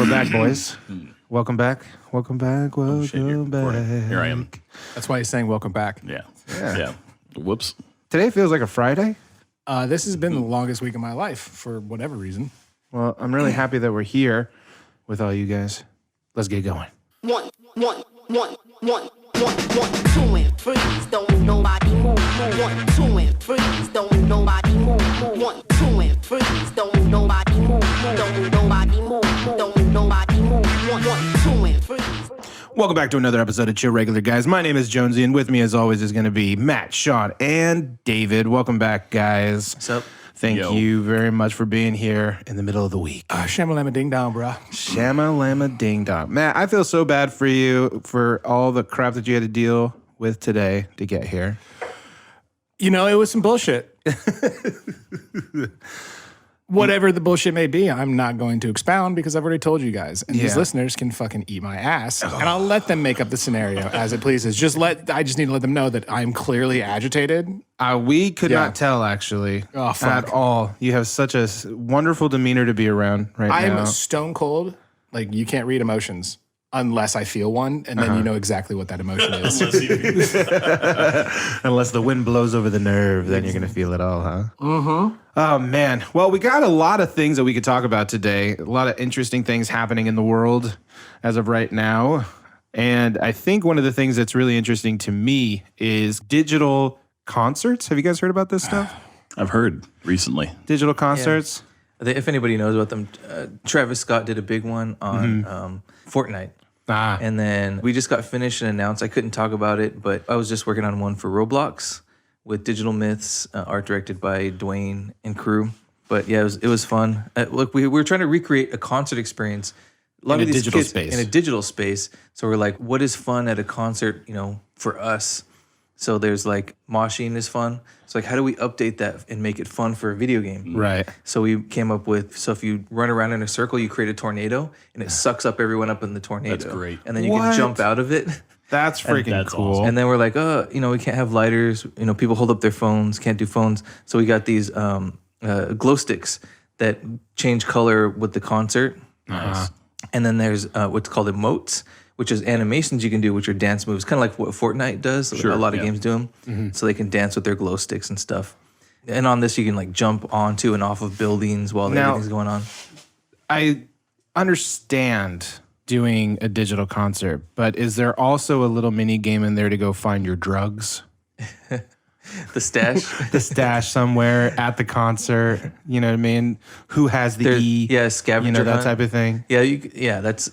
We're back, boys. Welcome back. Welcome back. Welcome back. Here I am. That's why he's saying welcome back. Yeah. Whoops. Today feels like a Friday. This has been the longest week of my life for whatever reason. Well, I'm really happy that we're here with all you guys. Let's get going. One, two and freeze, don't nobody move. 1, 2 and freeze, don't nobody move. 1, 2 and freeze, don't nobody move. Don't nobody move. Don't nobody move. 1, 2 and freeze. Welcome back to another episode of Chill Regular Guys. My name is Jonesy, and with me, as always, is going to be Matt, Sean, and David. Welcome back, guys. What's up? Thank you very much for being here in the middle of the week. Shamalama ding dong, bro. Shama-lama ding-dong. Matt, I feel so bad for you for all the crap that you had to deal with today to get here. You know, it was some bullshit. Whatever the bullshit may be, I'm not going to expound because I've already told you guys. And these listeners can fucking eat my ass. And I'll let them make up the scenario as it pleases. I just need to let them know that I'm clearly agitated. We could not tell, actually, at all. You have such a wonderful demeanor to be around now. I'm stone cold. Like, you can't read emotions unless I feel one, and then you know exactly what that emotion is. Unless the wind blows over the nerve, then you're going to feel it all, huh? Mm-hmm. Oh, man. Well, we got a lot of things that we could talk about today. A lot of interesting things happening in the world as of right now. And I think one of the things that's really interesting to me is digital concerts. Have you guys heard about this stuff? I've heard recently. Digital concerts? Yeah. If anybody knows about them, Travis Scott did a big one on Fortnite. And then we just got finished and announced. I couldn't talk about it, but I was just working on one for Roblox with Digital Myths, art directed by Dwayne and crew. But yeah, it was fun. Look, we were trying to recreate a concert experience. A lot in of a these digital kids space. In a digital space. So we're like, what is fun at a concert, for us? So there's like moshing is fun. So like, how do we update that and make it fun for a video game? Right. So we came up with, if you run around in a circle, you create a tornado and it sucks up everyone up in the tornado. That's great. And then you can jump out of it. That's freaking cool. awesome. And then we're like, we can't have lighters. People hold up their phones, can't do phones. So we got these glow sticks that change color with the concert. Nice. And then there's what's called emotes, which is animations you can do, which are dance moves, kind of like what Fortnite does. Sure, a lot of games do them. Mm-hmm. So they can dance with their glow sticks and stuff. And on this, you can like jump onto and off of buildings while everything's going on. I understand doing a digital concert, but is there also a little mini game in there to go find your drugs? The stash. The stash somewhere at the concert, you know what I mean? Who has the scavenger that hunt. type of thing? Yeah, that's,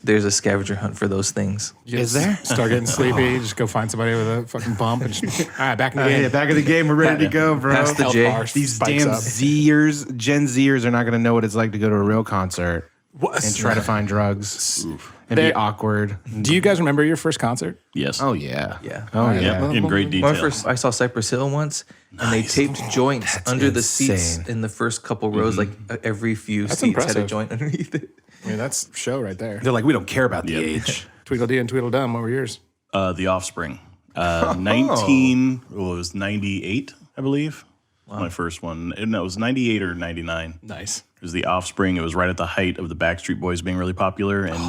there's a scavenger hunt for those things. Is there? Start getting sleepy, just go find somebody with a fucking bump and just, all right, back in the game. Yeah, back in the game, we're ready to go, bro. Pass the J. These Spikes damn up. Zers, Gen Zers are not going to know what it's like to go to a real concert and try to find drugs and be awkward. Do you guys remember your first concert? Yes. Oh, yeah. Yeah. Oh, yeah. In great detail. I saw Cypress Hill once, and they taped joints under the seats insane. in the first couple rows. Like every few seats had a impressive. joint underneath it. I mean, that's show right there. They're like, we don't care about the age. Tweedledee and Tweedledum, what were yours? The Offspring. 98, I believe. My first one. No, it was 98 or 99. Nice. It was the Offspring. It was right at the height of the Backstreet Boys being really popular. And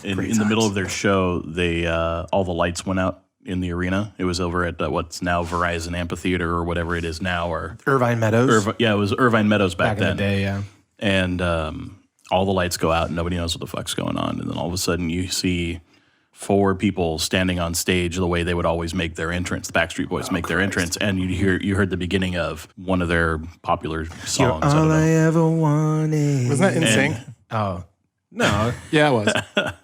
in the middle of their show, they all the lights went out in the arena. It was over at what's now Verizon Amphitheater or whatever it is now. Or Irvine Meadows. it was Irvine Meadows back then. In the day, yeah. And all the lights go out and nobody knows what the fuck's going on. And then all of a sudden you see 4 people standing on stage the way they would always make their entrance. The Backstreet Boys make their entrance, and you heard the beginning of one of their popular songs. You're all I ever wanted. Wasn't that NSYNC? Oh. No. Yeah, it was.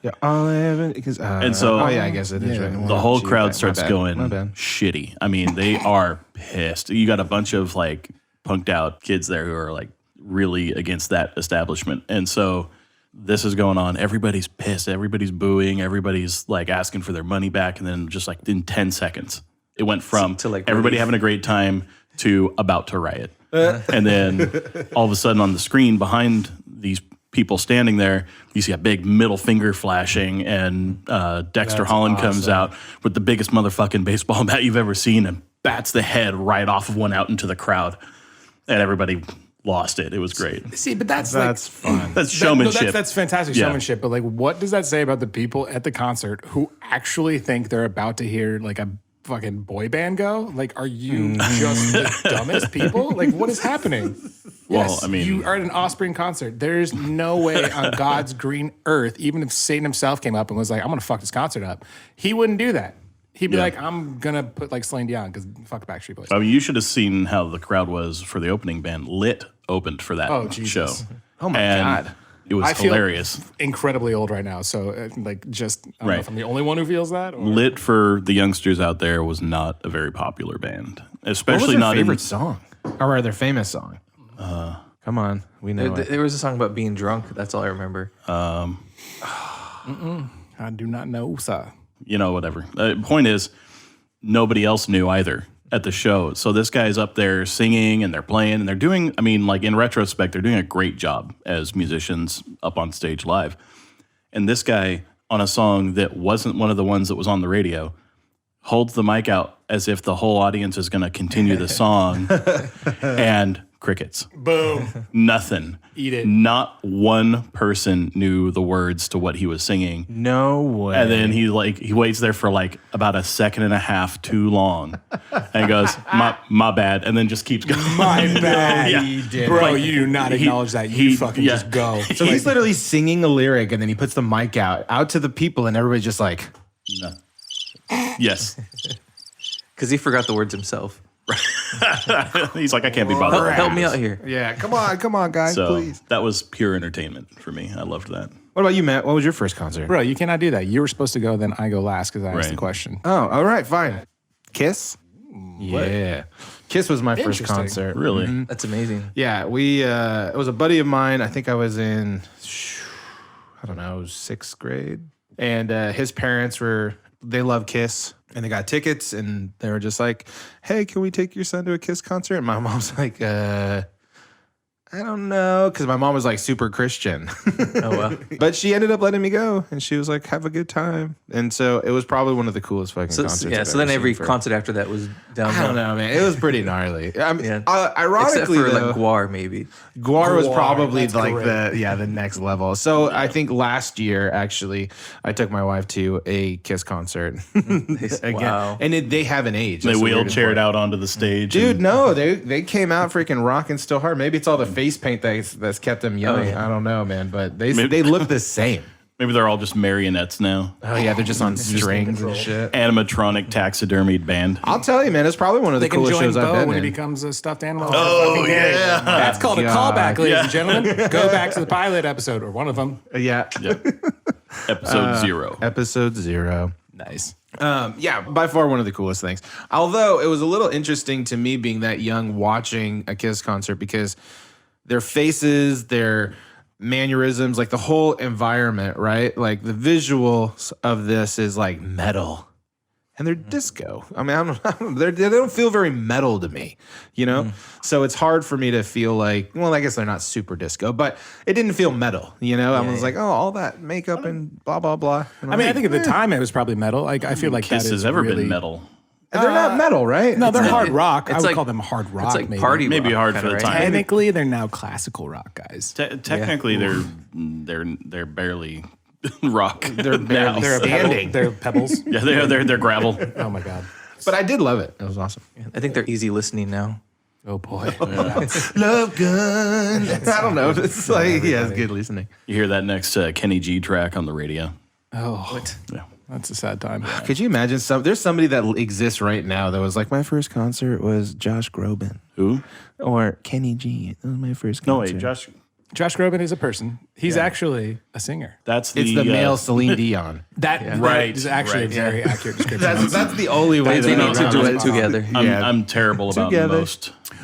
You're all I ever... And so... Oh, yeah, I guess it is. Right. The whole crowd starts My going bad. shitty. I mean, they are pissed. You got a bunch of like punked out kids there who are like really against that establishment. And so this is going on. Everybody's pissed. Everybody's booing. Everybody's like asking for their money back. And then just like in 10 seconds, it went from to like everybody relief. having a great time to about to riot. And then all of a sudden on the screen behind these people standing there, you see a big middle finger flashing, and Dexter Holland comes out with the biggest motherfucking baseball bat you've ever seen and bats the head right off of one out into the crowd. And everybody lost it. It was great. See, but that's fun. That's showmanship. That's fantastic Yeah. showmanship. But like, what does that say about the people at the concert who actually think they're about to hear like a fucking boy band go? Like, are you just the dumbest people? Like, what is happening? Well, Yes, I mean- you are at an Offspring concert. There's no way on God's green earth, even if Satan himself came up and was like, I'm gonna fuck this concert up, he wouldn't do that. He'd be Yeah. like, I'm gonna put like Celine Dion because fuck Backstreet Boys. I mean, you should have seen how the crowd was for the opening band. Lit opened for that show. Oh my And God. it was I feel hilarious. incredibly old right now, so like just I don't know Right. if I'm the only one who feels that. Or... Lit for the youngsters out there was not a very popular band, What was especially their not in. favorite song? Or their famous song? Come on. We know it. There was a song about being drunk. That's all I remember. I do not know, sir. You know, whatever. Point is, nobody else knew either at the show. So this guy's up there singing and they're playing and they're doing, I mean, like in retrospect, they're doing a great job as musicians up on stage live. And this guy on a song that wasn't one of the ones that was on the radio holds the mic out as if the whole audience is going to continue the song and crickets. Boom. Nothing. Eat it. Not one person knew the words to what he was singing. No way. And then he waits there for like about a second and a half too long, and goes, "My bad," and then just keeps going. My bad. Yeah. He did. Bro, Like, you do not acknowledge that. You fucking yeah. just go. So he's literally singing a lyric and then he puts the mic out to the people and everybody's just like, No. Yes, Because he forgot the words himself. he's like, I can't be bothered. Help me out here. yeah, come on, guys, So please. that was pure entertainment for me. I loved that. What about you, Matt? What was your first concert? Bro, you cannot do that. You were supposed to go, then I go last because I asked the Right. question. Oh, all right, fine. Kiss? Yeah. Kiss was my first Interesting. concert. Really? That's amazing. Yeah, we it was a buddy of mine. I think I was in I don't know, 6th grade. And his parents they love Kiss and they got tickets and they were just like, "Hey, can we take your son to a Kiss concert?" And my mom's like, I don't know, because my mom was like super Christian. Oh, wow. But she ended up letting me go and she was like, "Have a good time." And so it was probably one of the coolest fucking concerts. Yeah, I've so then ever every seen for- concert after that was downhill. I don't know, man. It was pretty gnarly. I mean, Yeah. ironically, Except for though, like Guar, maybe. Guar was Guar, probably that's like great. the next level. So I think last year, actually, I took my wife to a Kiss concert again, Wow. and they haven't aged. They That's the weirdest wheelchaired part. out onto the stage. Dude, and- no, they came out freaking rocking still hard. Maybe it's all the face paint that's kept them young. yeah. I don't know, man, but they Maybe- look the same. Maybe they're all just marionettes now. Oh yeah, they're just on strings and shit. Animatronic taxidermied band. I'll tell you, man, it's probably one of the They can coolest join shows I've Bo been when in. he becomes a stuffed animal. Oh, yeah. That's called a God. callback, ladies Yeah. and gentlemen. Go back to the pilot episode, or one of them. Yeah, Episode 0. episode 0. Nice. Yeah, by far one of the coolest things. Although it was a little interesting to me being that young watching a Kiss concert because their faces, their mannerisms, like the whole environment, right? Like the visuals of this is like metal. And they're disco. I mean, they don't feel very metal to me, you know? So it's hard for me to feel like, well, I guess they're not super disco, but it didn't feel metal, you know? I was like, oh, all that makeup and blah, blah, blah. And I mean, I think at the time it was probably metal. Like, I feel like Kiss that has is ever really, been metal. they're not metal, right? No, they're It's hard like- rock. I it's would like- call them hard rock. It's like maybe. party Maybe rock hard kinda, for the right? time. Technically, they're now classical rock guys. Technically, they're barely rock. They're barely They're standing. They're pebbles. Yeah, they're gravel. Oh my god. But I did love it. It was awesome. I think they're easy listening now. Oh boy. Love gun. I don't know. It's like, yeah, it's good listening. You hear that next Kenny G track on the radio. Oh, Yeah. that's a sad time. Could you imagine there's somebody that exists right now that was like, my first concert was Josh Groban Who? or Kenny G. That was my first No, concert. wait, Josh. Josh Groban is a person. He's actually a singer. That's It's the male Celine Dion. That Right, is actually right. a very accurate description. That's the only way They that need to do it together. I'm terrible about Together.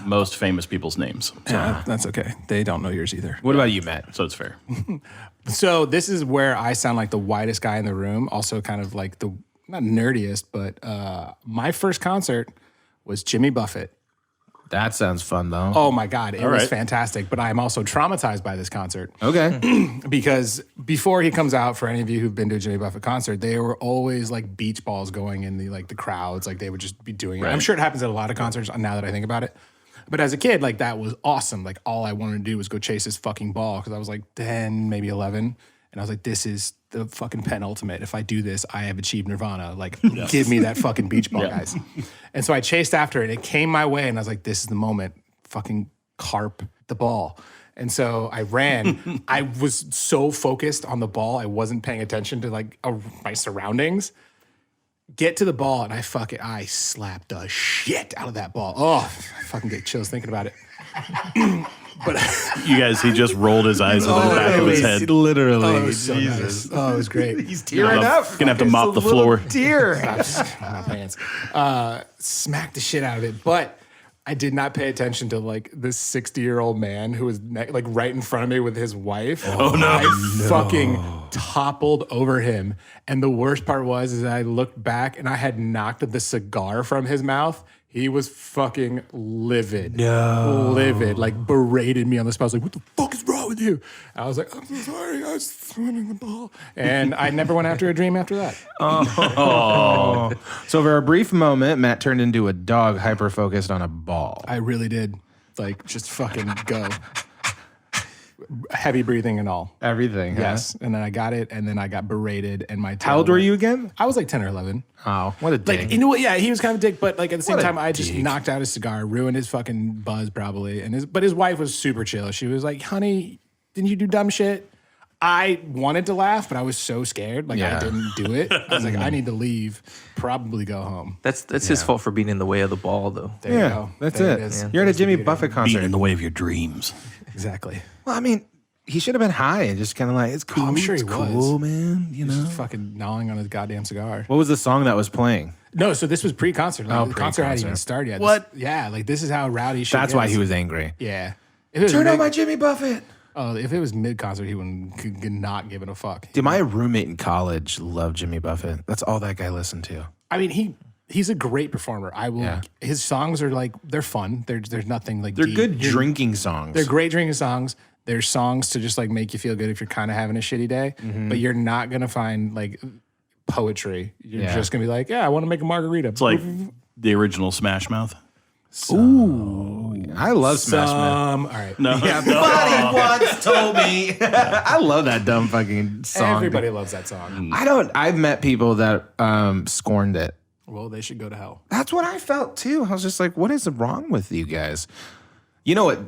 most famous people's names, Yeah, that's okay. They don't know yours either. What about you, Matt? so it's fair. So this is where I sound like the whitest guy in the room. Also, kind of like the not nerdiest, but my first concert was Jimmy Buffett. That sounds fun, though. Oh my God, it was right. fantastic. But I'm also traumatized by this concert Okay. because before he comes out, for any of you who've been to a Jimmy Buffett concert, they were always like beach balls going in the crowds. Like they would just be doing it. I'm sure it happens at a lot of concerts now that I think about it. But as a kid, like that was awesome. Like all I wanted to do was go chase this fucking ball because I was like 10, maybe 11. And I was like, this is the fucking penultimate. If I do this, I have achieved nirvana. Like, give me that fucking beach ball, guys. And so I chased after it. It came my way, and I was like, this is the moment. Fucking carp the ball. And so I ran. I was so focused on the ball, I wasn't paying attention to like my surroundings. Get to the ball, and I slapped the shit out of that ball. Oh, I fucking get chills thinking about it. But you guys, he just rolled his eyes over the back of his head. Literally. Oh, it was so nice. Oh, it was great. He's tearing up. Gonna have to mop the floor. Tear. My pants. Smacked the shit out of it. But I did not pay attention to like this 60-year-old man who was like right in front of me with his wife. Oh no. I fucking toppled over him. And the worst part was I looked back and I had knocked the cigar from his mouth. He was fucking livid. No. Livid. Like berated me on the spot. I was like, what the fuck is wrong with you? I was like, I'm so sorry. I was throwing the ball. And I never went after a dream after that. Oh. So for a brief moment, Matt turned into a dog hyper-focused on a ball. I really did. Like, just fucking go. Heavy breathing and all. Everything. Yes. Huh? And then I got it, and then I got berated, and my tail How old were you again? I was like 10 or 11. Oh, what a dick. Like, you know what? Yeah, he was kind of a dick, but like at the same What a time, I just dick. knocked out his cigar, ruined his fucking buzz probably. But his wife was super chill. She was like, honey, didn't you do dumb shit? I wanted to laugh, but I was so scared. Like, I didn't do it. I was like, I need to leave, probably go home. That's his fault for being in the way of the ball, though. There you go. That's There it. is. You're at a That's the Jimmy beauty. Buffett concert. Being in the way of your dreams. Exactly. Well, I mean, he should have been high and just kind of like, it's cool. I'm sure he it's was. cool, man. You know. Just fucking gnawing on his goddamn cigar. What was the song that was playing? No, so this was pre-concert. Like, the concert hadn't even pre-concert. started yet. What? Yeah, like this is how rowdy shit That's why gets. he was angry. Yeah. If it was Turn on mid- my Jimmy Buffett. Oh, if it was mid-concert, he wouldn't could not give it a fuck. Dude, my roommate in college loved Jimmy Buffett. That's all that guy listened to. I mean, he's a great performer. I will. Yeah. His songs are like they're fun. There's nothing like They're deep. good drinking songs. They're great drinking songs. They're songs to just like make you feel good if you're kind of having a shitty day. But you're not gonna find like poetry. You're just gonna be like, yeah, I want to make a margarita. It's like the original Smash Mouth. I love Smash Mouth. All right. No. Yeah, buddy once told me. I love that dumb fucking song. Everybody loves that song. I've met people that scorned it. Well, they should go to hell. That's what I felt too. I was just like, what is wrong with you guys? You know what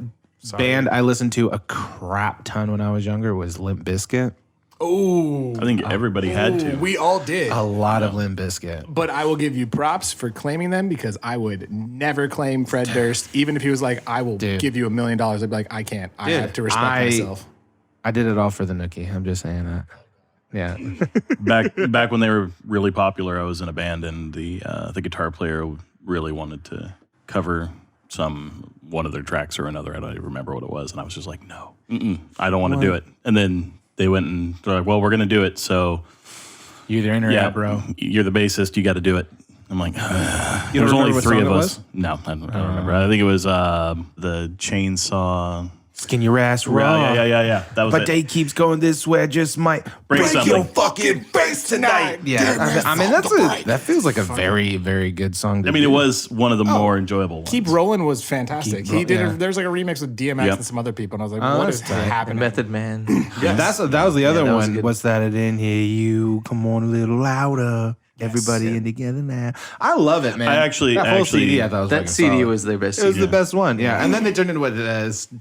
band I listened to a crap ton when I was younger was Limp Bizkit. Oh, I think everybody had to. we all did. A lot of Limp Bizkit. But I will give you props for claiming them because I would never claim Fred Durst, even if he was like, I will give you $1 million. I'd be like, I can't. I have to respect myself. I did it all for the nookie. I'm just saying that. Yeah. Back when they were really popular, I was in a band, and the guitar player really wanted to cover one of their tracks or another. I don't even remember what it was, and I was just like, no, I don't want to do it. And then they went and they're like, well, we're going to do it. So You either in or out, bro. You're the bassist. You got to do it. I'm like, You there's don't only remember what 3 song of it us. was? No, I don't remember. I think it was the Chainsaw. Skin your ass raw. Yeah. That was But it. day keeps going this way. I just might Break break something. your fucking face tonight. Yeah, I mean that feels like a very, very good song. To I mean, it do. was one of the more enjoyable ones. Keep Rolling was fantastic. He did. yeah. There's like a remix with DMX Yep. and some other people, and I was like, what is that's tight. And happening? Method Man. That was the other that was one. good. What's that? I didn't hear you. Come on a little louder. Everybody in together now. I love it, man. I actually- that whole CD, I thought was That fucking CD solid. was their best It was CD. the best one, yeah. And then they turned into what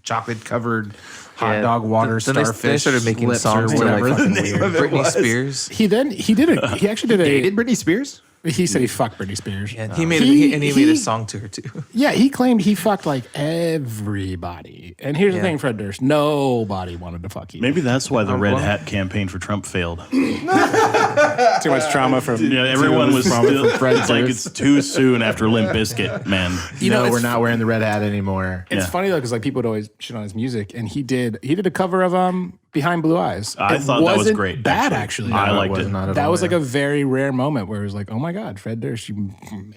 chocolate covered hot dog water Then they starfish. started making lips songs or to like whatever the fucking name weird. of it Britney was. Spears. He actually did a. Dated Britney Spears. He said he fucked Britney Spears. And he made He- he made he- a song to her too. Yeah, he claimed he fucked like everybody. And here's the Yeah. thing, Fred Durst, nobody wanted to fuck you. Maybe that's why the Red Hat campaign for Trump failed. Too much trauma from. Yeah, everyone was still. Fred It's like Durst. it's too soon after Limp Bizkit, man. You know, No, it's we're not wearing the red hat anymore. It's Yeah. funny though, because like people would always shit on his music, and he did a cover of Behind Blue Eyes. I It thought that was wasn't great. Bad actually. I liked was it. not at That all, was like yeah. a very rare moment where it was like, oh my God, Fred Durst, you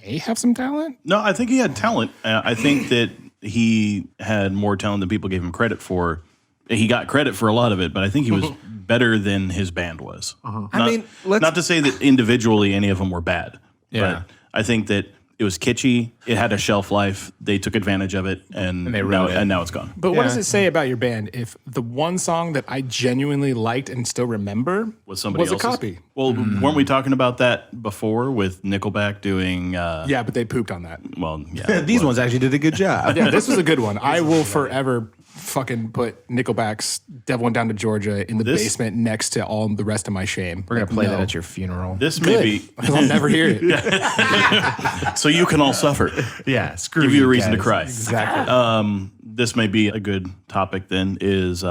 may have some talent. No, I think he had talent. I think that he had more talent than people gave him credit for. He got credit for a lot of it, but I think he was better than his band was. I mean, let's- not to say that individually any of them were bad. Yeah. But I think that It was kitschy. It had a shelf life. They took advantage of it, and now it's gone. But what does it say about your band if the one song that I genuinely liked and still remember was somebody else's? A copy? Well, weren't we talking about that before with Nickelback doing? Yeah, but they pooped on that. Well, yeah. These ones actually did a good job. Yeah, this was a good one. I will forever fucking put Nickelback's "Devil Went Down to Georgia" in the basement next to all the rest of my shame. We're gonna play that at your funeral. This may be. Because I'll never hear it. So you can all suffer. Yeah, screw Give you a reason to cry. Exactly. This may be a good topic then, is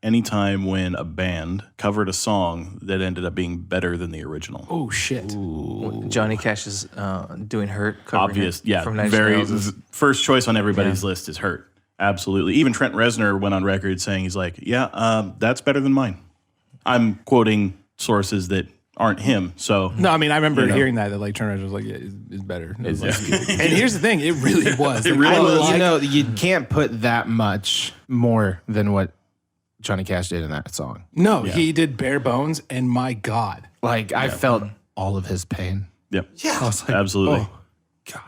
anytime when a band covered a song that ended up being better than the original. Oh, shit. Johnny Cash is doing Hurt. Covering Obvious, Hurt yeah. From Nine Inch Nails is- First choice on everybody's list is Hurt. Absolutely. Even Trent Reznor went on record saying, he's like, that's better than mine. I'm quoting sources that aren't him. So No, I mean, I remember hearing that like Turner was like, yeah, it's better. And here's the thing, it really was. It really was. You can't put that much more than what Johnny Cash did in that song. No, he did bare bones, and my God. Like, I felt all of his pain. Yep. Yeah. I was like, Absolutely. oh.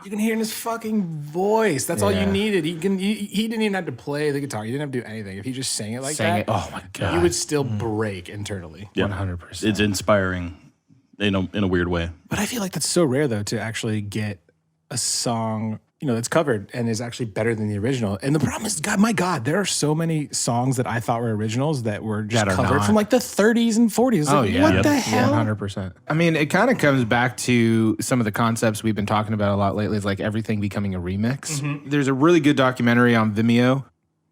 You can hear in his fucking voice. That's all you needed. He didn't even have to play the guitar. He didn't have to do anything. If he just sang it like that, oh my God. you would still break internally. Yeah. 100%. It's inspiring in a weird way. But I feel like that's so rare, though, to actually get a song, that's covered and is actually better than the original. And the problem is, God, my God, there are so many songs that I thought were originals that were just That are covered not. from like the 30s and 40s. Oh, Like, yeah. What Yep. the hell? 100%. I mean, it kind of comes back to some of the concepts we've been talking about a lot lately. It's like everything becoming a remix. There's a really good documentary on Vimeo.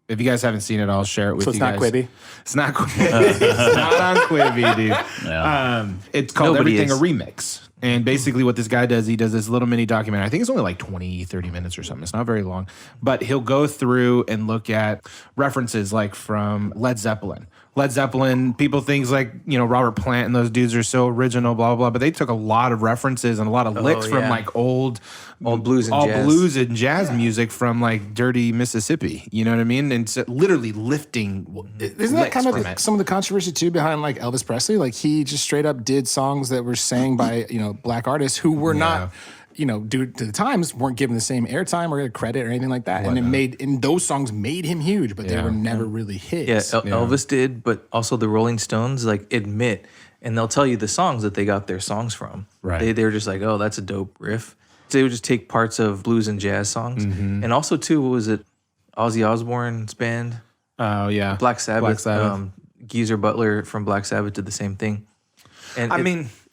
If you guys haven't seen it, I'll share it with So you it's not guys. Quibi? It's not Quibi. It's not on Quibi, dude. Yeah. It's called Nobody Everything is. a Remix. And basically what this guy does, he does this little mini documentary. I think it's only like 20, 30 minutes or something. It's not very long. But he'll go through and look at references like from Led Zeppelin. Led Zeppelin, people think like, Robert Plant and those dudes are so original, blah, blah, blah. But they took a lot of references and a lot of licks from yeah. like old blues and jazz. blues and jazz music from like dirty Mississippi. You know what I mean? And so literally lifting Isn't that kind of from it. some of the controversy too behind like Elvis Presley? Like he just straight up did songs that were sang by black artists who were not, due to the times, weren't given the same airtime or credit or anything like that. And those songs made him huge, but they were never really hits. Yeah, Elvis did, but also the Rolling Stones admit, and they'll tell you the songs that they got their songs from. Right. They were just like, oh, that's a dope riff. They would just take parts of blues and jazz songs, and also too, what was it? Ozzy Osbourne's band, Oh yeah, Black Sabbath. Black Sabbath. Geezer Butler from Black Sabbath did the same thing. And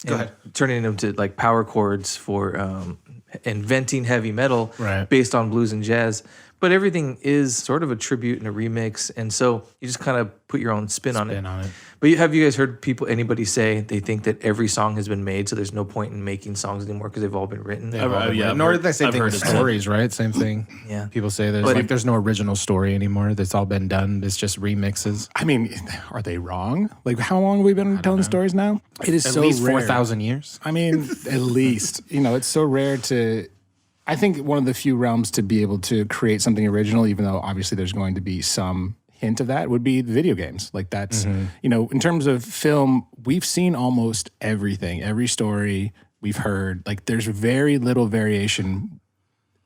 go ahead. Turning them to like power chords for inventing heavy metal Right. based on blues and jazz. But everything is sort of a tribute and a remix, and so you just kind of put your own spin on it. But have you guys heard anybody say they think that every song has been made, so there's no point in making songs anymore because they've all been written? Nor did they say I've thing heard with it said. stories, right? Same thing. Yeah. People say But- there's no original story anymore. That's all been done. It's just remixes. I mean, are they wrong? Like, how long have we been telling stories now? It is At so least rare. 4,000 years. I mean, at least. It's so rare to. I think one of the few realms to be able to create something original, even though obviously there's going to be some hint of that, would be the video games. Like that's, in terms of film, we've seen almost everything, every story we've heard. Like there's very little variation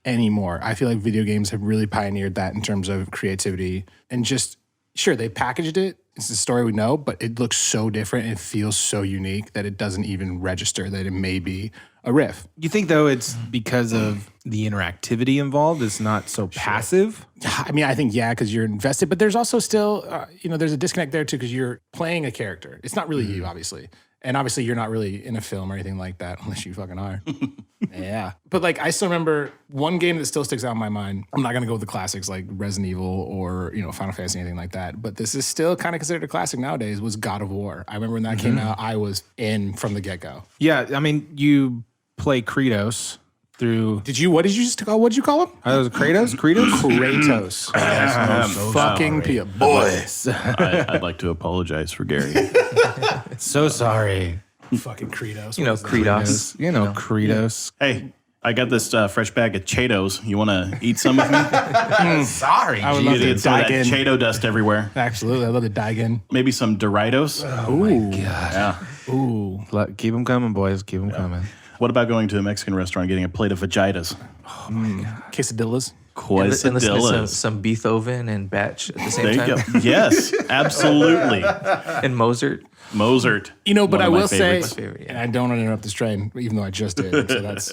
anymore. I feel like video games have really pioneered that in terms of creativity and just, sure, they packaged it. It's the story we know, but it looks so different. It feels so unique that it doesn't even register that it may be a riff. You think though it's because of the interactivity involved? It's not so passive. I mean, I think, because you're invested, but there's also still, there's a disconnect there too, because you're playing a character. It's not really you, obviously. And obviously you're not really in a film or anything like that, unless you fucking are. Yeah. But like, I still remember one game that still sticks out in my mind. I'm not going to go with the classics like Resident Evil or, Final Fantasy, anything like that. But this is still kind of considered a classic nowadays, was God of War. I remember when that came out, I was in from the get-go. Yeah, I mean, you play Kratos through. What'd you call him? It was Kratos? Kratos. Fucking Pia. Boys. I'd like to apologize for Gary. So sorry. Fucking Kratos. Kratos. Kratos. Hey, I got this fresh bag of Cheetos. You want to eat some with me? Sorry. I would love to Get some of that dive in. Cheeto dust everywhere. Absolutely. I love to dive in. Maybe some Doritos. Ooh. Yeah. Ooh. Keep them coming, boys. Keep them coming. What about going to a Mexican restaurant and getting a plate of vajitas? Quesadillas. And listen to some Beethoven and Batch at the same There you time. go. Yes, absolutely. And Mozart. You know, but One I of my will say, favorites. and I don't want to interrupt this train, even though I just did. So that's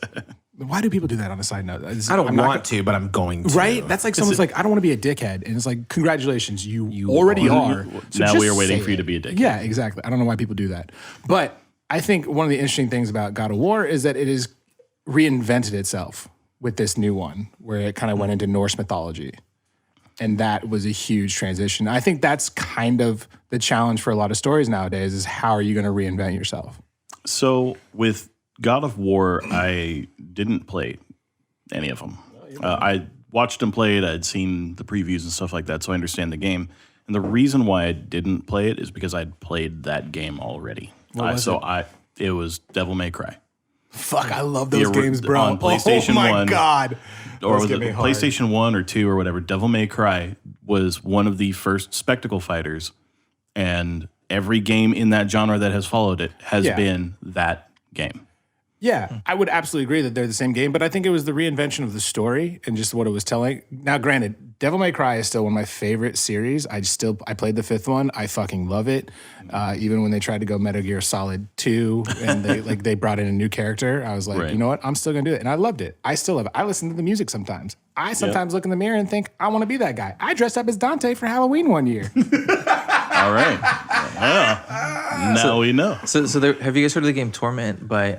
why do people do that on a side note? I don't want to, but I'm going to. Right? That's like someone's like, I don't want to be a dickhead. And it's like, congratulations, you already are. So Now just we are waiting say for you to it. be a dickhead. Yeah, exactly. I don't know why people do that. But I think one of the interesting things about God of War is that it has reinvented itself with this new one, where it kind of went into Norse mythology. And that was a huge transition. I think that's kind of the challenge for a lot of stories nowadays is how are you going to reinvent yourself? So with God of War, I didn't play any of them. I watched them play it. I'd seen the previews and stuff like that, so I understand the game. And the reason why I didn't play it is because I'd played that game already. It was Devil May Cry. Fuck, I love those games, bro. On PlayStation oh my 1. God. Or Those was get it me hard. PlayStation 1 or 2 or whatever? Devil May Cry was one of the first spectacle fighters. And every game in that genre that has followed it has been that game. Yeah, I would absolutely agree that they're the same game, but I think it was the reinvention of the story and just what it was telling. Now, granted, Devil May Cry is still one of my favorite series. I played the 5th one. I fucking love it. Even when they tried to go Metal Gear Solid 2 and they brought in a new character, I was like, Right. you know what? I'm still gonna do it, and I loved it. I still love it. I listen to the music sometimes. I sometimes look in the mirror and think I want to be that guy. I dressed up as Dante for Halloween one year. All right. Well, now we know. So have you guys heard of the game Torment by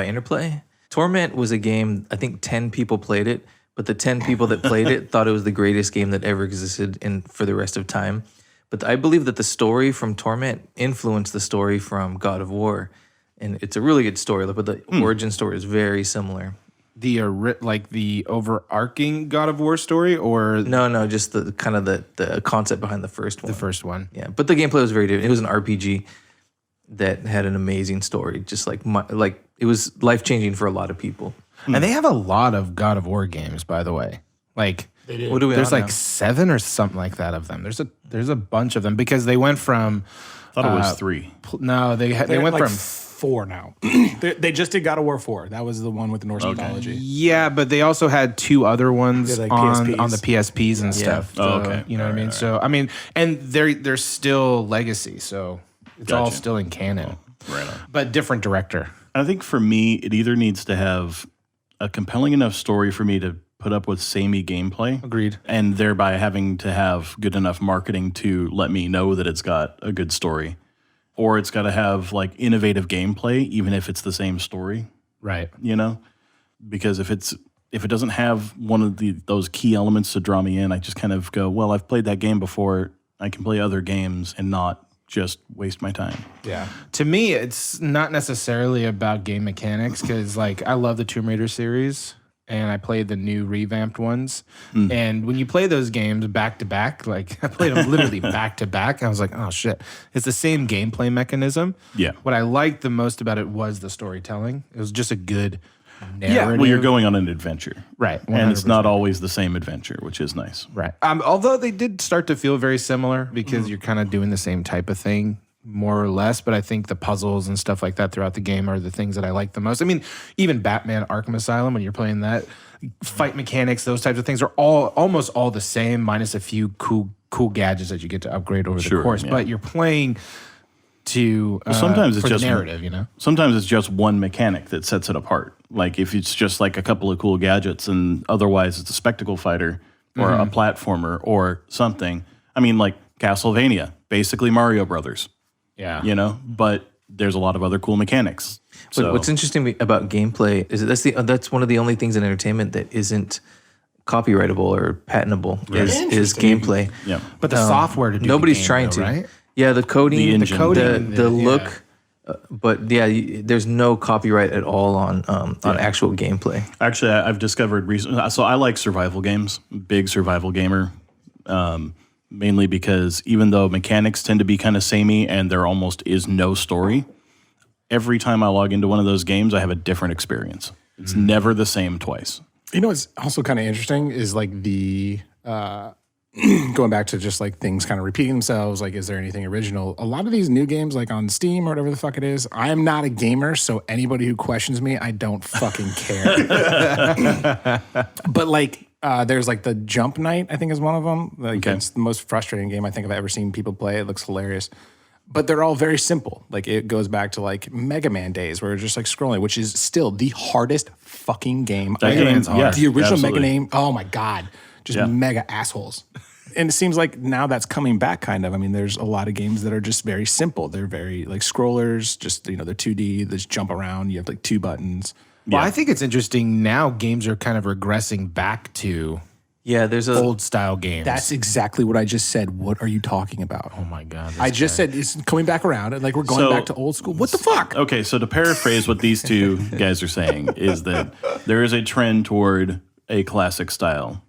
Interplay? Torment was a game, I think 10 people played it, but the 10 people that played it thought it was the greatest game that ever existed for the rest of time. But I believe that the story from Torment influenced the story from God of War. And it's a really good story, but the origin story is very similar. The overarching God of War story, or No, just the kind of the concept behind the first one. the first one? Yeah, but the gameplay was very different. It was an RPG that had an amazing story, just like it was life-changing for a lot of people. And they have a lot of God of War games, by the way. Like What do we there's on like now? 7 or something like that of them. There's a bunch of them because they went from I thought it was 3. no they went like from 4 now. they just did God of War 4. That was the one with the Norse mythology. yeah, but they also had 2 other ones Like on PSPs. the PSPs and stuff. Oh, So, okay. You know what I mean? So I mean, and they're still legacy, so it's all Gotcha. still in canon, Right on. but different director. I think for me, it either needs to have a compelling enough story for me to put up with samey gameplay. Agreed. And thereby having to have good enough marketing to let me know that it's got a good story. Or it's got to have like innovative gameplay, even if it's the same story, Right. you know? Because if it doesn't have one of those key elements to draw me in, I just kind of go, well, I've played that game before. I can play other games and not just waste my time. Yeah. To me, it's not necessarily about game mechanics because, like, I love the Tomb Raider series and I played the new revamped ones. And when you play those games back to back, like, I played them literally back to back. I was like, oh, shit. It's the same gameplay mechanism. Yeah. What I liked the most about it was the storytelling. It was just a good narrative. Well, you're going on an adventure. Right. And it's 100%. not always the same adventure, which is nice. Right. Although they did start to feel very similar because you're kind of doing the same type of thing, more or less. But I think the puzzles and stuff like that throughout the game are the things that I like the most. I mean, even Batman Arkham Asylum, when you're playing that, fight mechanics, those types of things are almost all the same, minus a few cool gadgets that you get to upgrade over the Sure, course. yeah. But you're playing to sometimes it's for the just narrative, you know. Sometimes it's just one mechanic that sets it apart. Like if it's just like a couple of cool gadgets and otherwise it's a spectacle fighter or a platformer or something. I mean, like Castlevania, basically Mario Brothers, Yeah. you know, but there's a lot of other cool mechanics. So What's interesting about gameplay is that that's one of the only things in entertainment that isn't copyrightable or patentable is gameplay. yeah. But the software to do Nobody's the game, trying though, to. right? Yeah, the coding, The engine. the look, but yeah, there's no copyright at all on actual gameplay. Actually, I've discovered recently. So I like survival games, big survival gamer, mainly because even though mechanics tend to be kind of samey and there almost is no story, every time I log into one of those games, I have a different experience. It's never the same twice. You know what's also kind of interesting is like the going back to just like things kind of repeating themselves, like, is there anything original? A lot of these new games, like on Steam or whatever the fuck it is, I am not a gamer, so anybody who questions me, I don't fucking care. But like, there's like the Jump Night, I think is one of them. Like, it's the most frustrating game I think I've ever seen people play. It looks hilarious. But they're all very simple. Like, it goes back to like Mega Man days where it's just like scrolling, which is still the hardest fucking game. Mega Man's hard. The original Absolutely. Mega Man, oh my God. Just mega assholes. And it seems like now that's coming back kind of. I mean, there's a lot of games that are just very simple. They're very like scrollers, just, they're 2D, they just jump around. You have like 2 buttons. Well, I think it's interesting now games are kind of regressing back to there's a old style games. That's exactly what I just said. What are you talking about? oh my God. I just said it's coming back around and like we're going back to old school. What the fuck? Okay, so to paraphrase what these two guys are saying is that there is a trend toward a classic style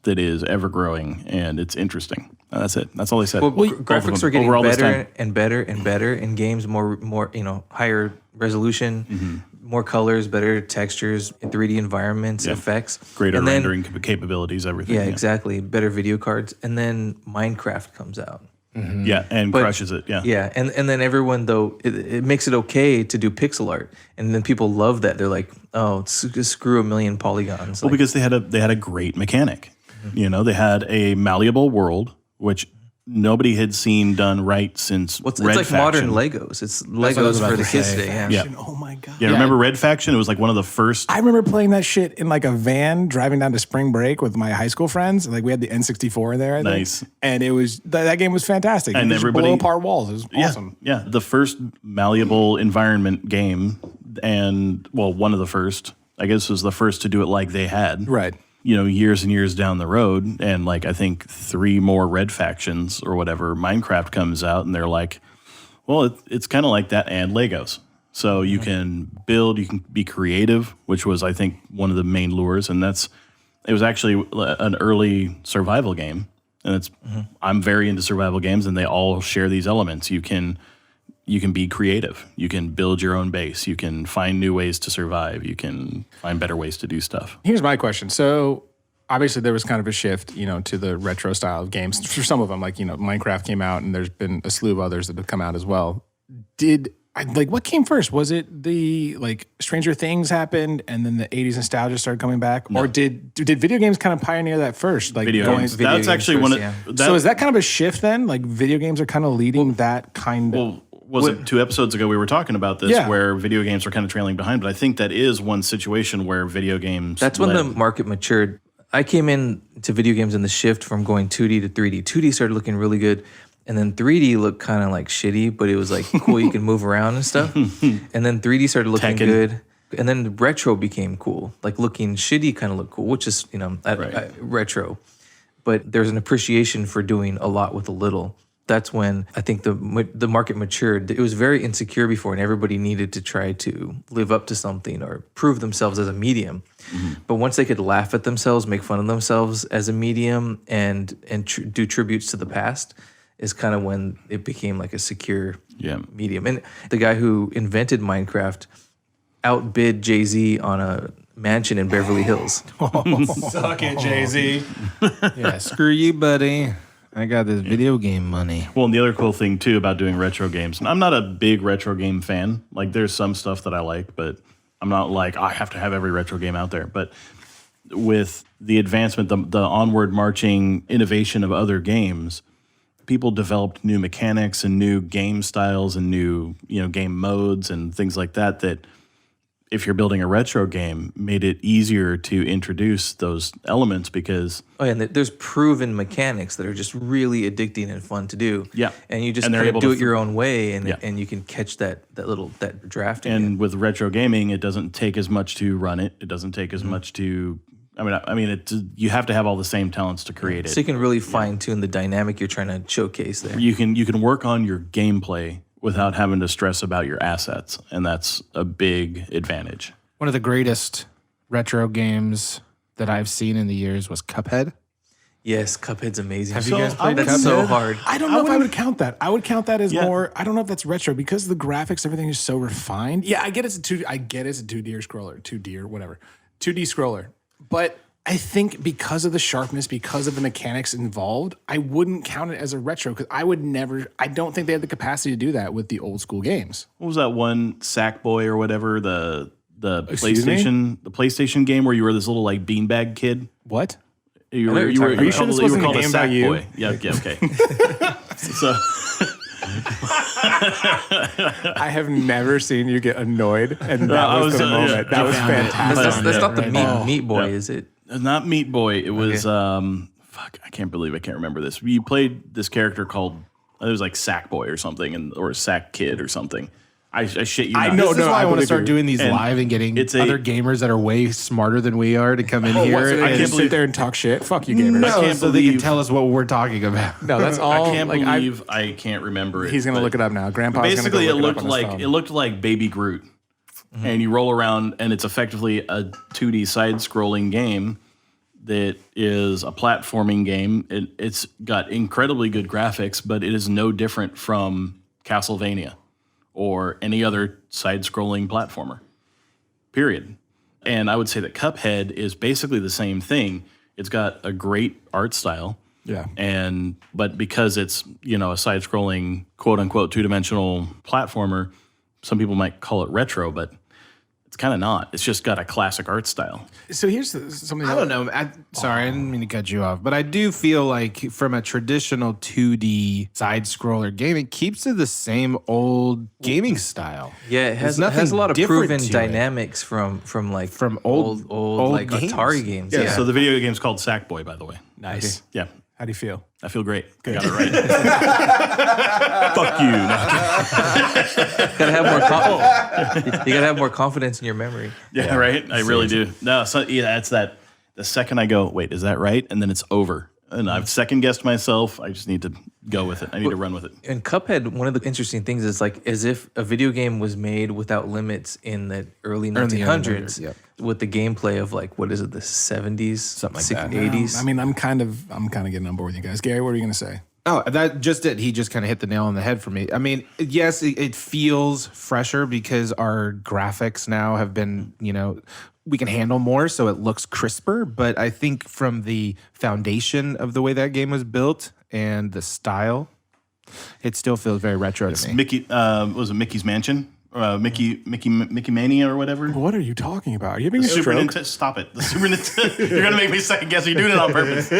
that is ever growing, and it's interesting. That's it. That's all they said. Well, Both of graphics them, are getting over all this better time. and better and better in games. More higher resolution, more colors, better textures, 3D environments, effects, Greater and then, rendering capabilities, everything. Yeah, exactly. Better video cards, and then Minecraft comes out. Yeah, and crushes it. Yeah. Yeah, and then everyone though it makes it okay to do pixel art, and then people love that. They're like, oh, screw a million polygons. Well, because they had a great mechanic. They had a malleable world, which nobody had seen done right since it's Red like Faction. modern Legos. It's what I was Legos about for the to kids say. today. Yeah. Oh my God. Yeah, remember Red Faction? It was like one of the first. I remember playing that shit in like a van driving down to spring break with my high school friends. Like we had the N64 there. I think. Nice. And it was that game was fantastic. And you could just everybody- blow apart walls. It was awesome. Yeah, the first malleable environment game, and one of the first. I guess was the first to do it like they had. Right. Years and years down the road, and like I think 3 more Red Factions or whatever, Minecraft comes out, and they're like, well, it's kind of like that and Legos. So you can build, you can be creative, which was I think one of the main lures, and it was actually an early survival game, and I'm very into survival games, and they all share these elements. You can be creative. You can build your own base. You can find new ways to survive. You can find better ways to do stuff. Here's my question. So obviously there was kind of a shift, to the retro style of games for some of them. Like, Minecraft came out, and there's been a slew of others that have come out as well. What came first? Was it the Stranger Things happened, and then the 80s nostalgia started coming back, or did video games kind of pioneer that first? Like Video games. video That's games actually first, one yeah. of. So is that kind of a shift then? Like video games are kind of leading that kind of. Well, was it 2 episodes ago we were talking about this, where video games were kind of trailing behind? But I think that is one situation where video games. That's when the market matured. I came in to video games in the shift from going 2D to 3D. 2D started looking really good, and then 3D looked kind of like shitty, but it was like cool. You can move around and stuff. And then 3D started looking Tekken. good, and then retro became cool. Like looking shitty kind of looked cool, which is retro. But there's an appreciation for doing a lot with a little. That's when I think the market matured. It was very insecure before, and everybody needed to try to live up to something or prove themselves as a medium. But once they could laugh at themselves, make fun of themselves as a medium, and do tributes to the past, is kind of when it became like a secure medium. And the guy who invented Minecraft outbid Jay-Z on a mansion in Beverly Hills. Suck it, Jay-Z. Yeah, screw you, buddy. I got this video game money. Well, and the other cool thing too about doing retro games, and I'm not a big retro game fan. Like, there's some stuff that I like, but I'm not like I have to have every retro game out there. But with the advancement, the onward marching innovation of other games, people developed new mechanics and new game styles and new game modes and things like that. That if you're building a retro game, made it easier to introduce those elements because and there's proven mechanics that are just really addicting and fun to do. Yeah. And you just And they're kind of able do to it your own way, and Yeah. and you can catch that drafting. and with retro gaming, it doesn't take as much to run it. It doesn't take as much to. I mean, you have to have all the same talents to create it. So you can really fine tune the dynamic you're trying to showcase there. You can work on your gameplay without having to stress about your assets, and that's a big advantage. One of the greatest retro games that I've seen in the years was Cuphead. Yes, Cuphead's amazing. Have you guys played That's so Cuphead? hard. I don't know if I would count that. I would count that as more. I don't know if that's retro because the graphics, everything is so refined. Yeah, I get it's a 2D scroller, 2D or whatever, 2D scroller. But I think because of the sharpness, because of the mechanics involved, I wouldn't count it as a retro because I don't think they had the capacity to do that with the old school games. What was that one Sackboy or whatever, the Excuse me? PlayStation game where you were this little like beanbag kid? What? Are you sure this wasn't a game about you? Boy. Yeah, okay. So I have never seen you get annoyed, and that was the moment. That was fantastic. That's not the Meat Boy, is it? not Meat Boy. It was fuck. I can't believe I can't remember this. You played this character called it was like Sackboy or something, or Sack Kid or something. I shit you not. This is why I want to start doing these And live and getting it's other gamers that are way smarter than we are to come in here. So and they just sit there and talk shit. Fuck you, gamers. no, I can't so they can believe- tell us what we're talking about. No, that's all. I can't like, believe I can't remember it. he's gonna but look it up now. Grandpa's basically gonna go look it it looked up on his like phone. it looked like Baby Groot, and you roll around, and it's effectively a 2D side-scrolling game that is a platforming game. It's got incredibly good graphics, but it is no different from Castlevania or any other side-scrolling platformer, period. And I would say that Cuphead is basically the same thing. It's got a great art style. Yeah. But because it's, a side-scrolling, quote-unquote, two-dimensional platformer, some people might call it retro, but it's kind of not. It's just got a classic art style. So here's something. I don't know. Sorry, I didn't mean to cut you off, but I do feel like from a traditional 2D side scroller game, it keeps to the same old gaming style. Yeah, it has There's a lot of different proven to it. dynamics from old like games. Atari games. Yeah. Yeah. So the video game's called Sackboy, by the way. Nice. Yeah. How do you feel? I feel great. I got it right. Fuck you. gotta have more. You gotta have more confidence in your memory. Yeah, right. I really do. No, so it's that. The second I go, wait, is that right? And then it's over. And I've second guessed myself. I just need to go with it. I need to run with it. In Cuphead, one of the interesting things is like as if a video game was made without limits in the early 1900s, yep. with the gameplay of like what is it, the 70s, Something like that. 80s. I mean, I'm kind of getting on board with you guys. Gary, what are you gonna say? Oh, that just it. He just kind of hit the nail on the head for me. I mean, yes, it feels fresher because our graphics now have been, we can handle more, so it looks crisper. But I think from the foundation of the way that game was built and the style, it still feels very retro to me. Mickey, was it Mickey's Mansion? Mickey Mania or whatever? What are you talking about? Are you having a Super stroke? Nintendo. Stop it. The Super Nintendo. You're gonna make me second guess. You're doing it on purpose.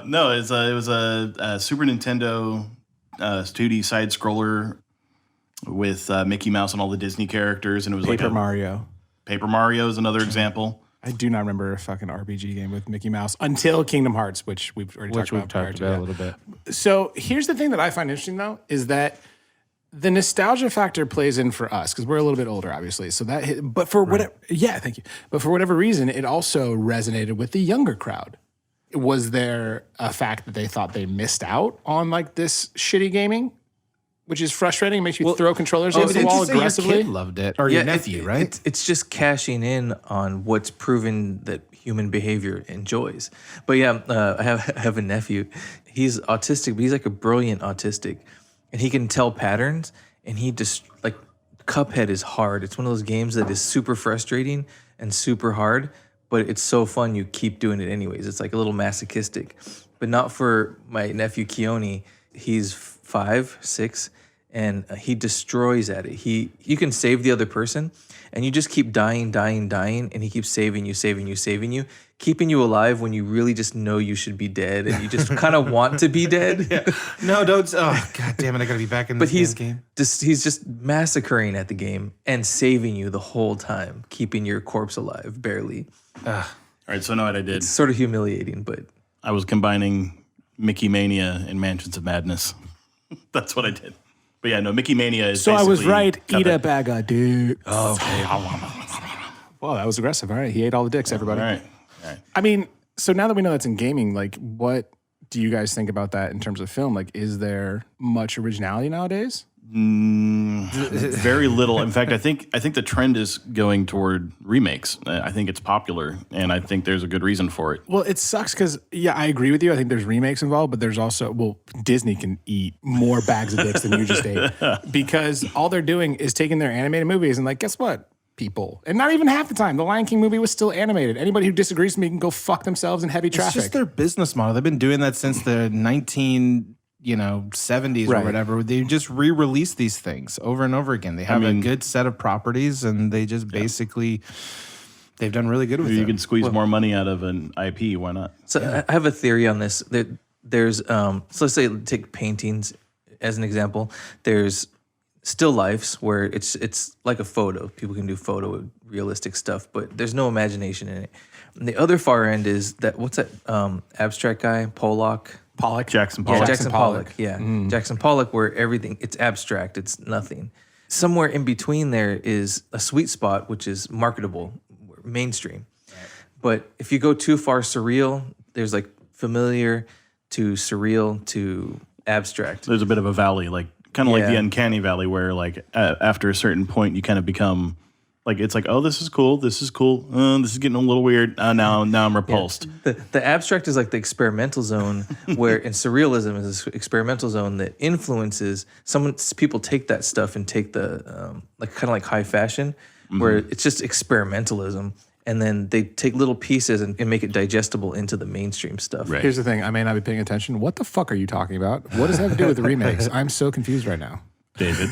No, it was a Super Nintendo 2D side scroller with Mickey Mouse and all the Disney characters, and it was Paper like Mario. Paper Mario is another example. I do not remember a fucking RPG game with Mickey Mouse until Kingdom Hearts, which we've already talked about. prior to a that. little bit. So here's the thing that I find interesting though is that the nostalgia factor plays in for us because we're a little bit older, obviously. So but for whatever, thank you. But for whatever reason, it also resonated with the younger crowd. Was there a fact that they thought they missed out on like this shitty gaming, which is frustrating? It makes you throw controllers against the wall aggressively. Your kid loved it, or your nephew, right? It's just cashing in on what's proven that human behavior enjoys. But yeah, I have a nephew. He's autistic, but he's like a brilliant autistic. And he can tell patterns, and he just, like, Cuphead is hard. It's one of those games that is super frustrating and super hard, but it's so fun you keep doing it anyways. It's like a little masochistic. But not for my nephew Keone. He's 5, 6, and he destroys at it. You can save the other person, and you just keep dying, and he keeps saving you, keeping you alive when you really just know you should be dead, and you just kind of want to be dead. No, don't. Oh, God damn it! I gotta be back in this game. He's just massacring at the game and saving you the whole time, keeping your corpse alive, barely. All right, so I know what I did. It's sort of humiliating, but I was combining Mickey Mania and Mansions of Madness. That's what I did. But yeah, no, Mickey Mania is So I was basically right. Eat Cuphead. a bag of dicks. Oh, okay. Well, that was aggressive. All right, he ate all the dicks, everybody. All right. I mean, so now that we know that's in gaming, like, what do you guys think about that in terms of film? Like, is there much originality nowadays? Very little. In fact, I think the trend is going toward remakes. I think it's popular, and I think there's a good reason for it. Well, it sucks because, yeah, I agree with you. I think there's remakes involved, but there's also, Disney can eat more bags of dicks than you just ate because all they're doing is taking their animated movies and, like, guess what? people. And not even half the time. The Lion King movie was still animated. Anybody who disagrees with me can go fuck themselves in heavy traffic. It's just their business model. They've been doing that since the 70s or whatever. They just re-release these things over and over again. They have a good set of properties, and they just basically, they've done really good with it. You can squeeze more money out of an IP. Why not? So I have a theory on this. There's so let's say take paintings as an example. There's still lifes where it's like a photo. People can do photo realistic stuff, but there's no imagination in it. And the other far end is that what's that abstract guy Pollock. Jackson Pollock. Jackson Pollock. Yeah. Jackson Pollock, where everything, it's abstract, it's nothing. Somewhere in between there is a sweet spot, which is marketable, mainstream. But if you go too far surreal, there's like familiar to surreal to abstract. There's a bit of a valley, like kind of like the uncanny valley, where like after a certain point, you kind of become like, it's like, oh, this is cool. This is cool. This is getting a little weird. Now I'm repulsed. Yeah. The abstract is like the experimental zone, where in surrealism is this experimental zone that influences people take that stuff and take the like kind of like high fashion, where it's just experimentalism. And then they take little pieces and make it digestible into the mainstream stuff. Right. Here's the thing. I may not be paying attention. What the fuck are you talking about? What does that have to do with the remakes? I'm so confused right now. David.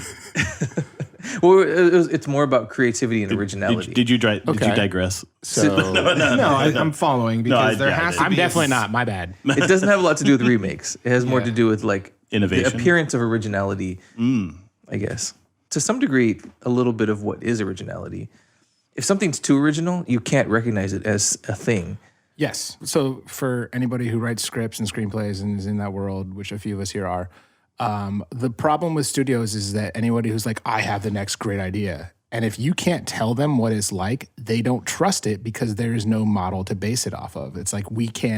Well, it's more about creativity and originality. Did you digress? So I'm following because there has to be. I'm definitely not. My bad. It doesn't have a lot to do with remakes. It has more to do with like innovation, the appearance of originality, I guess. To some degree, a little bit of what is originality. If something's too original, you can't recognize it as a thing. Yes. So for anybody who writes scripts and screenplays and is in that world, which a few of us here are, the problem with studios is that anybody who's like, I have the next great idea. And if you can't tell them what it's like, they don't trust it because there is no model to base it off of. It's like,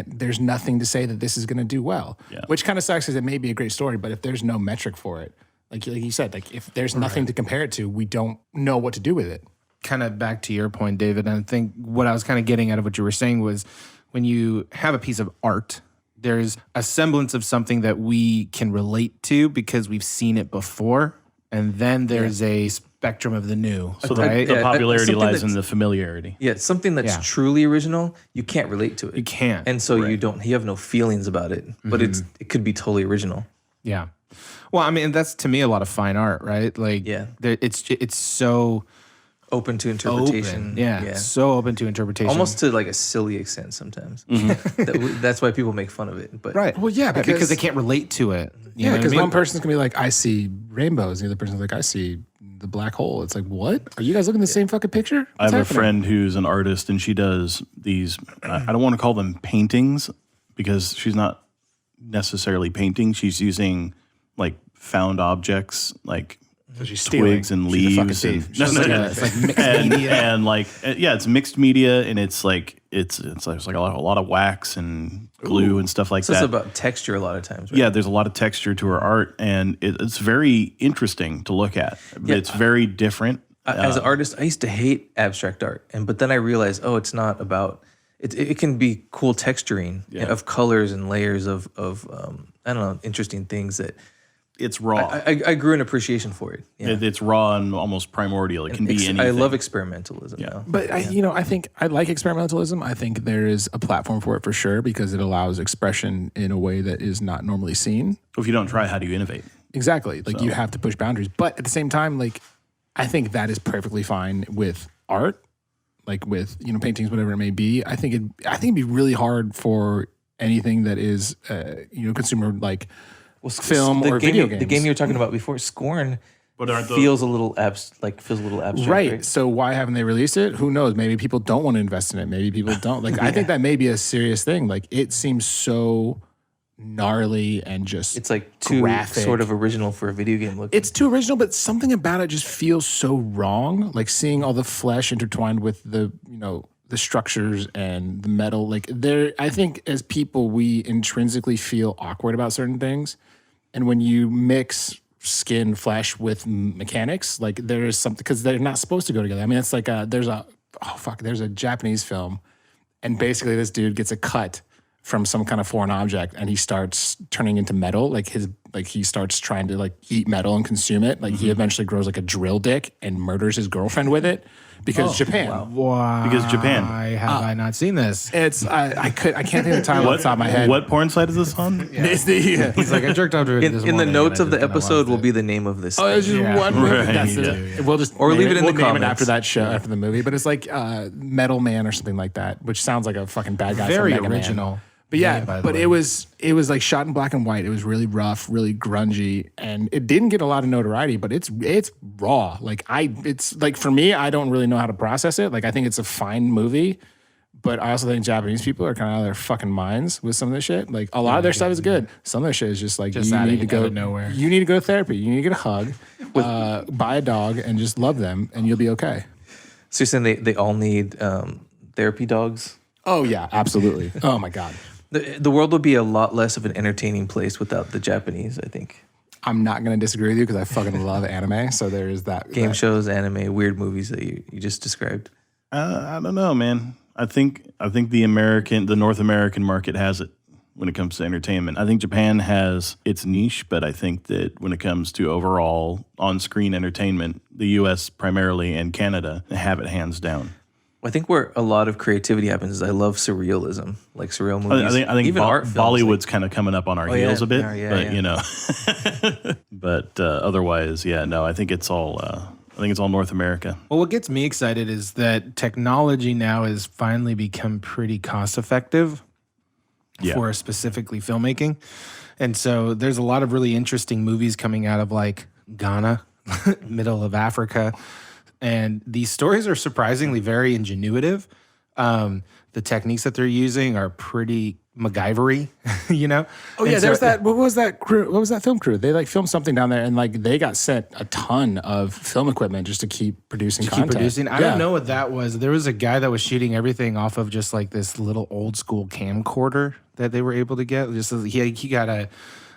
there's nothing to say that this is going to do well, which kind of sucks because it may be a great story, but if there's no metric for it, like you said, like if there's nothing to compare it to, we don't know what to do with it. Kind of back to your point, David, and I think what I was kind of getting out of what you were saying was when you have a piece of art, there's a semblance of something that we can relate to because we've seen it before, and then there's a spectrum of the new. So the popularity lies in the familiarity. Yeah, something that's truly original, you can't relate to it. You can't. And so you have no feelings about it, but it could be totally original. Yeah. Well, I mean, that's to me a lot of fine art, right? Like, it's so open to interpretation. Open. So open to interpretation. Almost to like a silly extent sometimes. That's why people make fun of it. But right. Well, yeah, because they can't relate to it. Yeah, because one person's going to be like, I see rainbows. And the other person's like, I see the black hole. It's like, what? Are you guys looking at the same fucking picture? I have a friend who's an artist, and she does these, I don't want to call them paintings because she's not necessarily painting. She's using like found objects, like so she's twigs and leaves, and it's like mixed media, and like it's mixed media, and it's like it's like a lot of wax and glue and stuff like that. It's about texture a lot of times. Right? Yeah, there's a lot of texture to her art, and it's very interesting to look at. Yeah, it's very different. As an artist, I used to hate abstract art, but then I realized, it's not about. It can be cool texturing of colors and layers of I don't know, interesting things that. It's raw. I grew an appreciation for it. Yeah. It's raw and almost primordial. It can be anything. I love experimentalism. Now. But I think I like experimentalism. I think there is a platform for it for sure because it allows expression in a way that is not normally seen. If you don't try, how do you innovate? Exactly. Like you have to push boundaries. But at the same time, like I think that is perfectly fine with art, like with paintings, whatever it may be. I think it'd be really hard for anything that is consumer like. Film or video games. The game you were talking about before, Scorn, feels a little abstract. Right. So why haven't they released it? Who knows? Maybe people don't want to invest in it. Maybe people don't. Like I think that may be a serious thing. Like it seems so gnarly and just it's like too graphic. Sort of original for a video game looking. It's too original, but something about it just feels so wrong. Like seeing all the flesh intertwined with the the structures and the metal. Like I think as people, we intrinsically feel awkward about certain things. And when you mix skin, flesh with mechanics, like there is something, because they're not supposed to go together. I mean, it's like there's a Japanese film, and basically this dude gets a cut from some kind of foreign object, and he starts turning into metal. Like like he starts trying to like eat metal and consume it. Like he eventually grows like a drill dick and murders his girlfriend with it because Japan. Why? Because Japan. Have I not seen this? It's I can't think of the time off the top of my head. What porn site is this on? It's the, He's like, I jerked off to it this In the morning, notes and of I the just- and I episode loved will it. be the name of this. Oh, it's just one movie. Right, That's yeah. it. We'll just Or leave it in the we'll name comments. after that show, after the movie. But it's like Metal Man or something like that, which sounds like a fucking bad guy. Very from Mega Man. original. But yeah, by the but way. it was like shot in black and white. It was really rough, really grungy, and it didn't get a lot of notoriety. But it's raw. Like it's like for me, I don't really know how to process it. Like I think it's a fine movie, but I also think Japanese people are kind of out of their fucking minds with some of this shit. Like a lot of their stuff is good. Some of their shit is just like Just you out need to go of nowhere. You need to go to therapy. You need to get a hug, buy a dog, and just love them, and you'll be okay. So you're saying they all need therapy dogs? Oh yeah, absolutely. Oh my god. The world would be a lot less of an entertaining place without the Japanese, I think. I'm not going to disagree with you because I fucking love anime. So there is that. Game shows, anime, weird movies that you just described. I don't know, man. I think the North American market has it when it comes to entertainment. I think Japan has its niche, but I think that when it comes to overall on-screen entertainment, the U.S. primarily and Canada have it hands down. I think where a lot of creativity happens is I love surrealism, like surreal movies. I think even art films, Bollywood's kind of coming up on our heels a bit, but you know, but otherwise, yeah, no, I think it's all North America. Well, what gets me excited is that technology now has finally become pretty cost effective for specifically filmmaking. And so there's a lot of really interesting movies coming out of like Ghana, middle of Africa. And these stories are surprisingly very ingenuitive. The techniques that they're using are pretty MacGyver-y, you know? Oh yeah, there's that. What was that crew? What was that film crew? They like filmed something down there, and like they got sent a ton of film equipment just to keep producing content. I don't know what that was. There was a guy that was shooting everything off of just like this little old school camcorder that they were able to get. Just he got a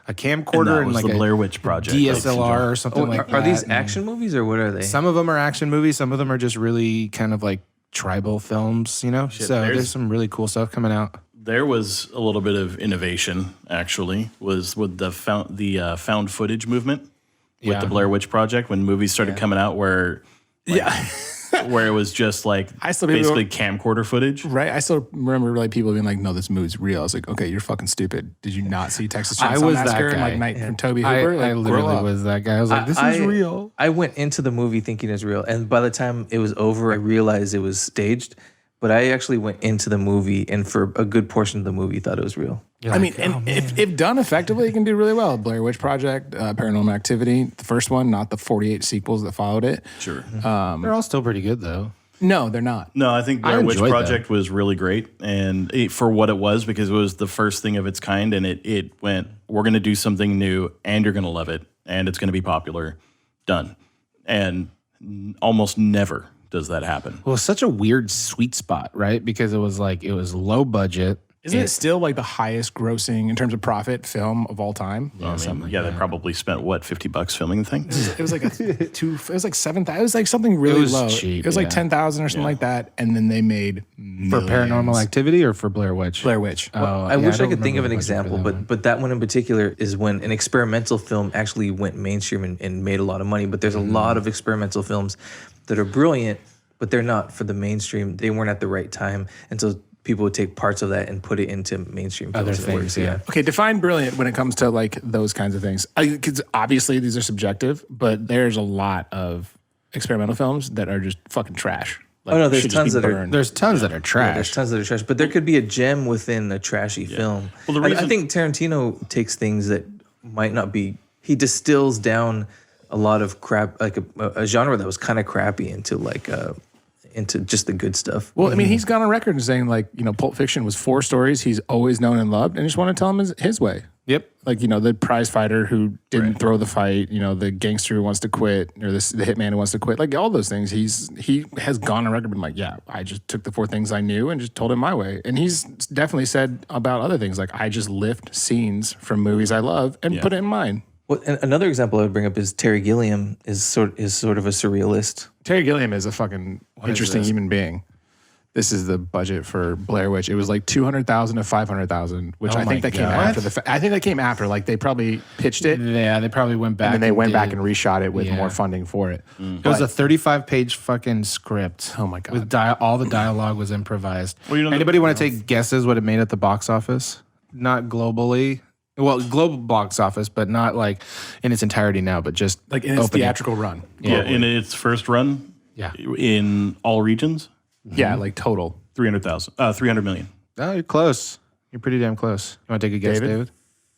camcorder and was like the Blair Witch Project DSLR or something like that. Are these action movies or what are they? Some of them are action movies. Some of them are just really kind of like tribal films, you know? So there's some really cool stuff coming out. There was a little bit of innovation, actually, was with the found footage movement with the Blair Witch Project when movies started coming out where where it was just like basically camcorder footage. Right. I still remember like people being like, "No, this movie's real." I was like, "Okay, you're fucking stupid. Did you not see Texas I Chainsaw was that Massacre and guy. like Night from Toby Hooper?" I literally was that guy. I was like, this is real. I went into the movie thinking it's real, and by the time it was over, I realized it was staged. But I actually went into the movie, and for a good portion of the movie, thought it was real. I mean, and if done effectively, it can do really well. Blair Witch Project, Paranormal Activity, the first one, not the 48 sequels that followed it. Sure. They're all still pretty good though. No, they're not. No, I think Blair Witch enjoyed Project was really great, and for what it was, because it was the first thing of its kind, and it went, we're going to do something new, and you're going to love it, and it's going to be popular. Done. And almost never does that happen. Well, it's such a weird sweet spot, right? Because it was low budget. Isn't it still like the highest grossing in terms of profit film of all time? They probably spent what, $50 filming the thing? It was like it was like 7,000. It was like something really was low. cheap, It was like yeah. 10,000 or something like that. And then they made For Paranormal Activity or for Blair Witch? Blair Witch. I wish I could think of an example, but that one in particular is when an experimental film actually went mainstream and made a lot of money. But there's a lot of experimental films that are brilliant, but they're not for the mainstream. They weren't at the right time. And so people would take parts of that and put it into mainstream films. Other things, yeah. Okay, define brilliant when it comes to like those kinds of things. Because obviously these are subjective, but there's a lot of experimental films that are just fucking trash. Like, Oh, no, there's should just be tons that are- burned. There's tons that are trash. There's tons that are trash, but there could be a gem within a trashy film. Well, the I reason- think Tarantino takes things that might not be. He distills down a lot of crap, like a genre that was kind of crappy into just the good stuff. Well, I mean, he's gone on record saying like, Pulp Fiction was 4 stories he's always known and loved, and just want to tell him his way. Yep. Like, the prize fighter who didn't throw the fight, the gangster who wants to quit, or the hitman who wants to quit, like all those things. He has gone on record and been like, yeah, I just took the 4 things I knew and just told it my way. And he's definitely said about other things, like I just lift scenes from movies I love and put it in mine. Well, and another example I would bring up is Terry Gilliam is sort of a surrealist. Terry Gilliam is a fucking interesting human being. this is the budget for Blair Witch. It was like 200,000 to 500,000, which I think that came after I think that came after. Like they probably pitched it. Yeah, they probably went back. And then they went back and reshot it with more funding for it. It was a 35-page fucking script. Oh my God. With all the dialogue was improvised. Anybody want to take guesses what it made at the box office? Not globally. Well, global box office, but not like in its entirety now, but just like in its theatrical run. Yeah, in its first run. Yeah. In all regions. Yeah, like total. 300 million. Oh, you're close. You're pretty damn close. You want to take a guess, David?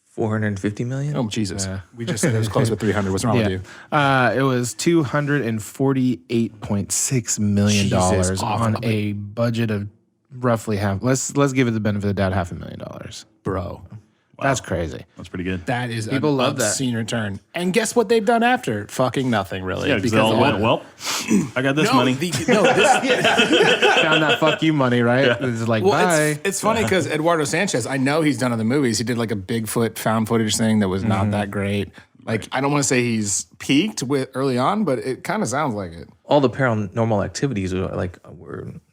450 million. Oh Jesus! We just said it was close with 300. What's wrong with you? It was $248.6 million on a budget of roughly half. Let's give it the benefit of the doubt, $500,000. Bro. Wow. That's crazy. That's pretty good. That is People an love that. obscene return. And guess what they've done after? Fucking nothing, really. Yeah, because they all went, well, I got this money. This, Found that fuck you money, right? It's like, bye. It's funny because Eduardo Sanchez, I know he's done other movies. He did like a Bigfoot found footage thing that was not that great. Like, I don't want to say he's peaked with early on, but it kind of sounds like it. All the paranormal activities were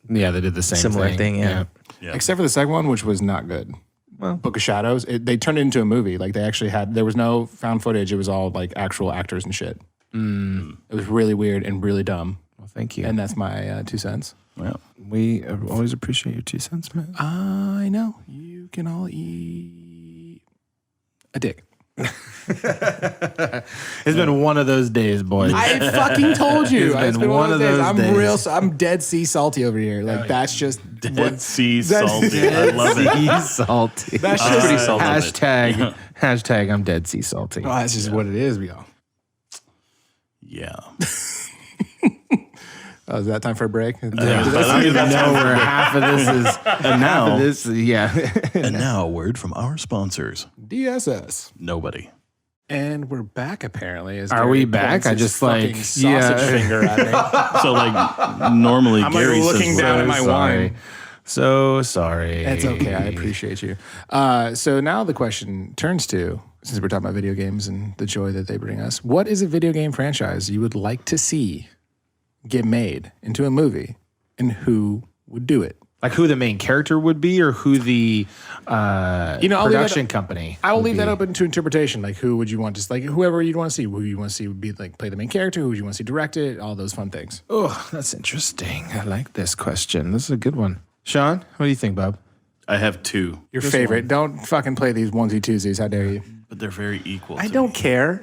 Yeah, they did the same similar thing. Yeah. Except for the second one, which was not good. Well, Book of Shadows, they turned it into a movie. Like they actually there was no found footage. It was all like actual actors and shit. It was really weird and really dumb. Well, thank you. And that's my 2 cents. Well, we always appreciate your 2 cents, man. I know. You can all eat a dick. It's been one of those days, boys. I fucking told you. It's been one of those days. I'm dead sea salty over here. Like that's just Dead Sea Salty. I love it. Sea salty. That's just pretty salty. Hashtag I'm dead sea salty. Oh, that's just what it is, y'all. Yeah. Oh, is that time for a break? I don't even know where half of this is. And now, And now a word from our sponsors. DSS. Nobody. And we're back apparently. As Are Gary we back? points I his just fucking like sausage finger at me. So like normally I'm like Gary looking says down at words. my wine. So sorry. It's okay. I appreciate you. So now the question turns to, since we're talking about video games and the joy that they bring us, what is a video game franchise you would like to see get made into a movie, and who would do it? Like who the main character would be, or who the production company? I will leave that open to interpretation. Like who would you want to, like whoever you'd want to see, who you want to see would be like play the main character, who would you want to see direct it, all those fun things. Oh, that's interesting. I like this question. This is a good one. Sean, what do you think, Bob? I have two, Your favorite. Don't fucking play these onesie twosies. How dare you? but they're very equal. I don't care.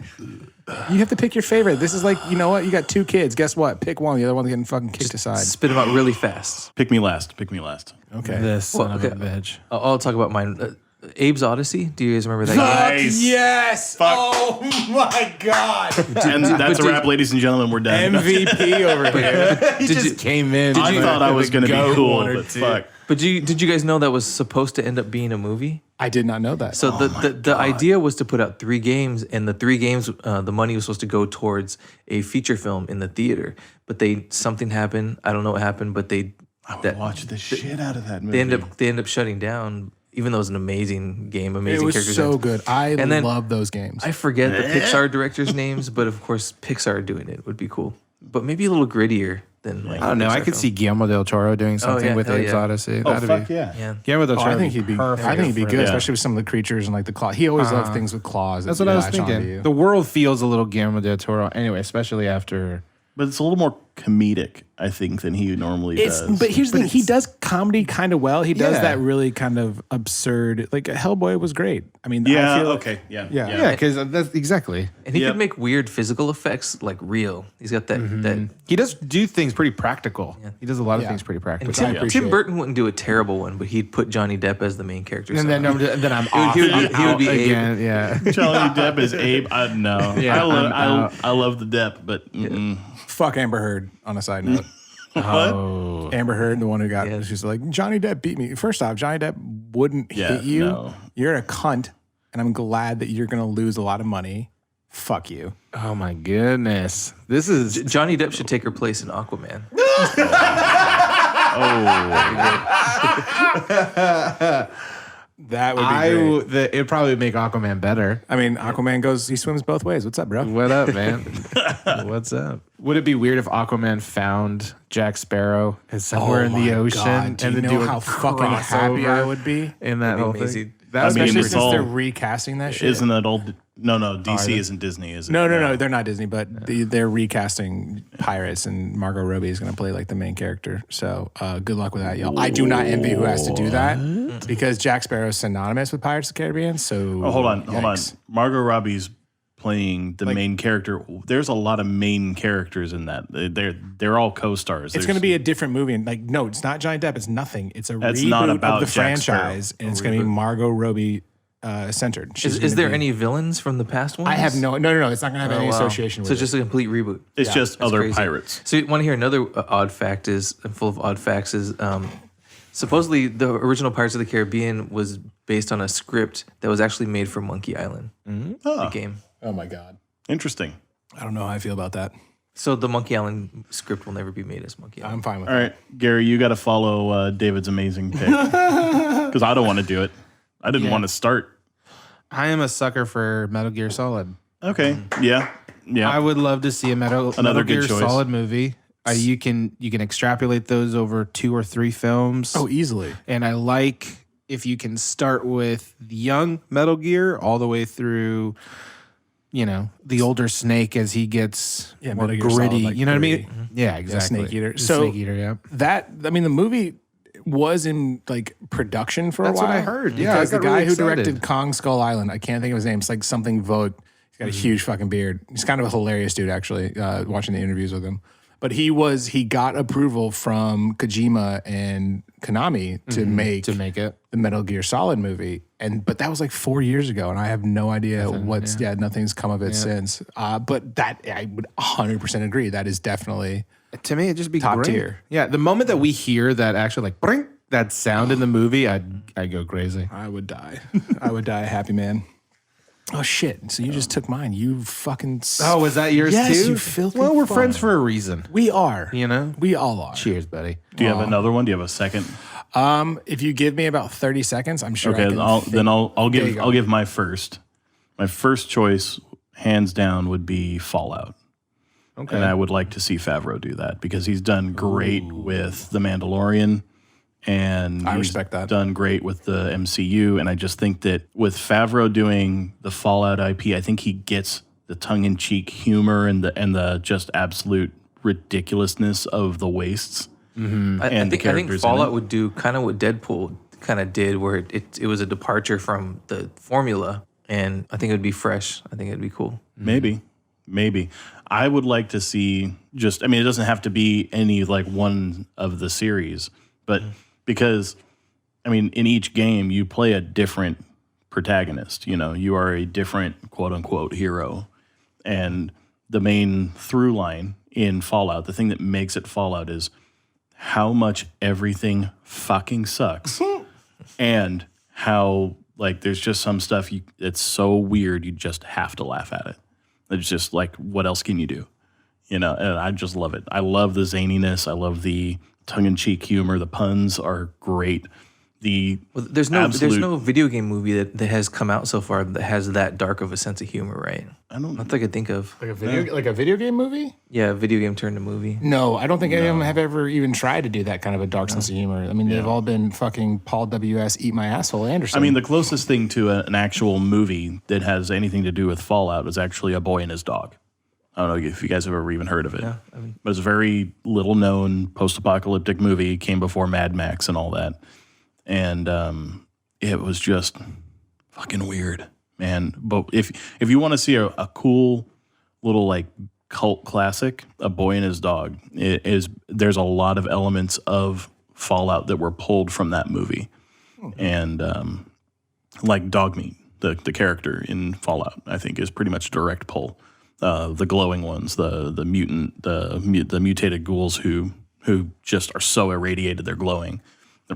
You have to pick your favorite. This is like, you know what? You got 2 kids. Guess what? Pick one. The other one's getting fucking kicked aside. Spit them out really fast. Pick me last. Pick me last. Okay. This son of a bitch. I'll talk about mine. Abe's Odyssey. Do you guys remember that? Nice. Yes. Fuck. Oh my God. And that's a wrap, ladies and gentlemen. We're done. MVP over here. He just came in. I thought I was going to be cool, but fuck. But did you guys know that was supposed to end up being a movie? I did not know that. So the idea was to put out 3 games, and the 3 games, the money was supposed to go towards a feature film in the theater. But something happened. I don't know what happened, but I would watch the shit out of that movie. they end up shutting down. Even though it was an amazing game, amazing it was characters. so good. And then- love those games. I forget the Pixar directors' names, but of course Pixar doing it would be cool. But maybe a little grittier than like. I don't know. I Pixar could film. see Guillermo del Toro doing something yeah, with hell Abe's yeah. Odyssey. Oh, That'd fuck be, yeah. Yeah. Guillermo del Toro I would think he'd be. perfect I think he'd be for good, it. especially with some of the creatures and like the claw. He always loved things with claws. That's what I was latch onto thinking. you. The world feels a little Guillermo del Toro anyway, especially after. But it's a little more comedic, I think, than he normally does. But here's the thing: he does comedy kind of well. He does Yeah. that really kind of absurd. Like Hellboy was great. I mean, yeah, I feel okay, yeah. Yeah, because that's exactly. And he Yep. could make weird physical effects like real. He's got that. He does do things pretty practical. He does a lot of Yeah. things pretty practical. And I appreciate. Tim Burton wouldn't do a terrible one, but he'd put Johnny Depp as the main character. And so- then I'm off. he would be- I'm he would out be Abe. again. Yeah. Johnny Depp is Abe. No. Yeah, I love the Depp, but Fuck Amber Heard. On a side note, Oh. Amber Heard, the one who got, Yeah. she's like, Johnny Depp beat me. First off, Johnny Depp wouldn't Yeah, hit you. no. You're a cunt, and I'm glad that you're gonna lose a lot of money. Fuck you. Oh my goodness. This is Johnny Depp should take her place in Aquaman. That would be great. It'd probably make Aquaman better. I mean, Aquaman he swims both ways. What's up, bro? What up, man? What's up? Would it be weird if Aquaman found Jack Sparrow somewhere in the ocean God, do you know how fucking happy I would be? In that whole amazing. thing? Especially it's since all- they're recasting that shit. Isn't that old? No, DC isn't Disney, is it? No, they're not Disney, but they're recasting Pirates, and Margot Robbie is going to play like the main character. So good luck with that, y'all. I do not envy who has to do that because Jack Sparrow is synonymous with Pirates of the Caribbean. So Hold on. yikes. Margot Robbie's playing the main character. There's a lot of main characters in that. They're all co-stars. It's going to be a different movie. And like, no, it's not Johnny Depp. It's nothing. It's a That's reboot not about of the Jack franchise, and it's going to be Margot Robbie centered. Is there any villains from the past ones? I have no. It's not going to have any association with So it. just a complete reboot. It's just other crazy. pirates. So you want to hear another odd fact full of odd facts is supposedly the original Pirates of the Caribbean was based on a script that was actually made for Monkey Island, the game. Oh my God. Interesting. I don't know how I feel about that. So the Monkey Island script will never be made as Monkey Island. I'm fine with All right, Gary, you got to follow David's amazing pick because I don't want to do it. I didn't want to start. I am a sucker for Metal Gear Solid. Okay. Yeah. I would love to see a Metal good Gear choice. Solid movie. You can extrapolate those over 2 or 3 films. Oh, easily. And I like if you can start with the young Metal Gear all the way through, the older Snake as he gets more Metal Gear Solid, gritty. like you know what I 3. mean? Yeah, exactly. Snake Eater. The So Snake Eater, yeah. the movie was in like production for That's a while. what I heard. Yeah, because I the got guy really who excited. directed Kong Skull Island, I can't think of his name. It's like something Vogt. He's got a huge fucking beard. He's kind of a hilarious dude, actually. Watching the interviews with him, but he got approval from Kojima and Konami to make it. the Metal Gear Solid movie, but that was like 4 years ago, and I have no idea nothing's come of it since. But that I would 100% agree. That is definitely. To me, it'd just be Top great. tier. Yeah, the moment that we hear that actually like bring that sound in the movie, I'd go crazy. I would die. I would die a happy man. Oh shit! So you just took mine. You fucking. Oh, was that yours Yes, too? you filthy Well, we're fuck. friends for a reason. We are. You know? We all are. Cheers, buddy. Do you have another one? Do you have a second? If you give me about 30 seconds, I'm sure. I Okay, can I'll There you go. give my first. My first choice, hands down, would be Fallout. Okay. And I would like to see Favreau do that because he's done great with The Mandalorian, and I he's respect that. done great with the MCU. And I just think that with Favreau doing the Fallout IP, I think he gets the tongue-in-cheek humor and the just absolute ridiculousness of the wastes. I the think characters in Fallout it. would do kind of what Deadpool kind of did, where it was a departure from the formula, and I think it would be fresh. I think it'd be cool. Maybe. I would like to see it doesn't have to be any like one of the series, but because, in each game you play a different protagonist, you are a different quote unquote hero. And the main through line in Fallout, the thing that makes it Fallout is how much everything fucking sucks and how like there's just some stuff it's so weird you just have to laugh at it. It's just like, what else can you do? And I just love it. I love the zaniness. I love the tongue-in-cheek humor. The puns are great. There's no video game movie that has come out so far that has that dark of a sense of humor, right? Not that I could think of. like a video game movie. Yeah, video game turned to movie. No, I don't think any of them have ever even tried to do that kind of a dark sense of humor. I mean, they've all been fucking Paul W.S. Eat My Asshole Anderson. The closest thing to an actual movie that has anything to do with Fallout is actually A Boy and His Dog. I don't know if you guys have ever even heard of it. Yeah, but it's a very little known post-apocalyptic movie. Came before Mad Max and all that. And it was just fucking weird, man. But if you want to see a cool little like cult classic, A Boy and His Dog, there's a lot of elements of Fallout that were pulled from that movie. And like Dogmeat, the character in Fallout, I think is pretty much direct pull. The glowing ones, the mutant, the mutated ghouls who just are so irradiated they're glowing.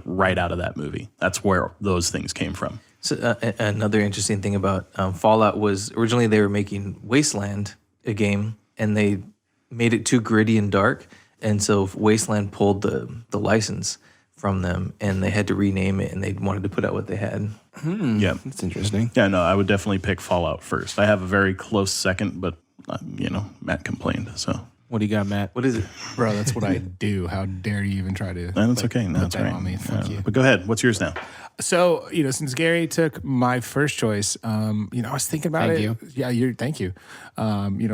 Right out of that movie. That's where those things came from. So another interesting thing about Fallout was originally they were making Wasteland a game, and they made it too gritty and dark, and so Wasteland pulled the license from them, and they had to rename it, and they wanted to put out what they had. Yeah, That's interesting. yeah. No, I would definitely pick Fallout first. I have a very close second, but Matt complained, so. What do you got, Matt? What is it? Bro, that's what I do. How dare you even try to No, that's okay. No, put that's that right. on me. Fuck you. But go ahead. What's yours now? So, since Gary took my first choice, I was thinking about Thank it. you. Yeah, thank you.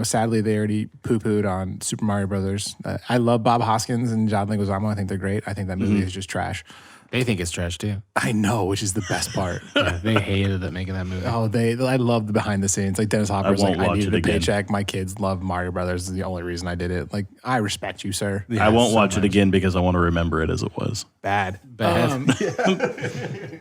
Sadly, they already poo-pooed on Super Mario Brothers. I love Bob Hoskins and John Leguizamo. I think they're great. I think that movie is just trash. They think it's trash too. I know, which is the best part. Yeah, they hated it making that movie. I love the behind the scenes. Like Dennis Hopper's won't like, I watch needed it a again. paycheck. My kids love Mario Brothers. Is the only reason I did it. Like, I respect you, sir. Yeah, I won't so watch it much. again because I want to remember it as it was. Bad.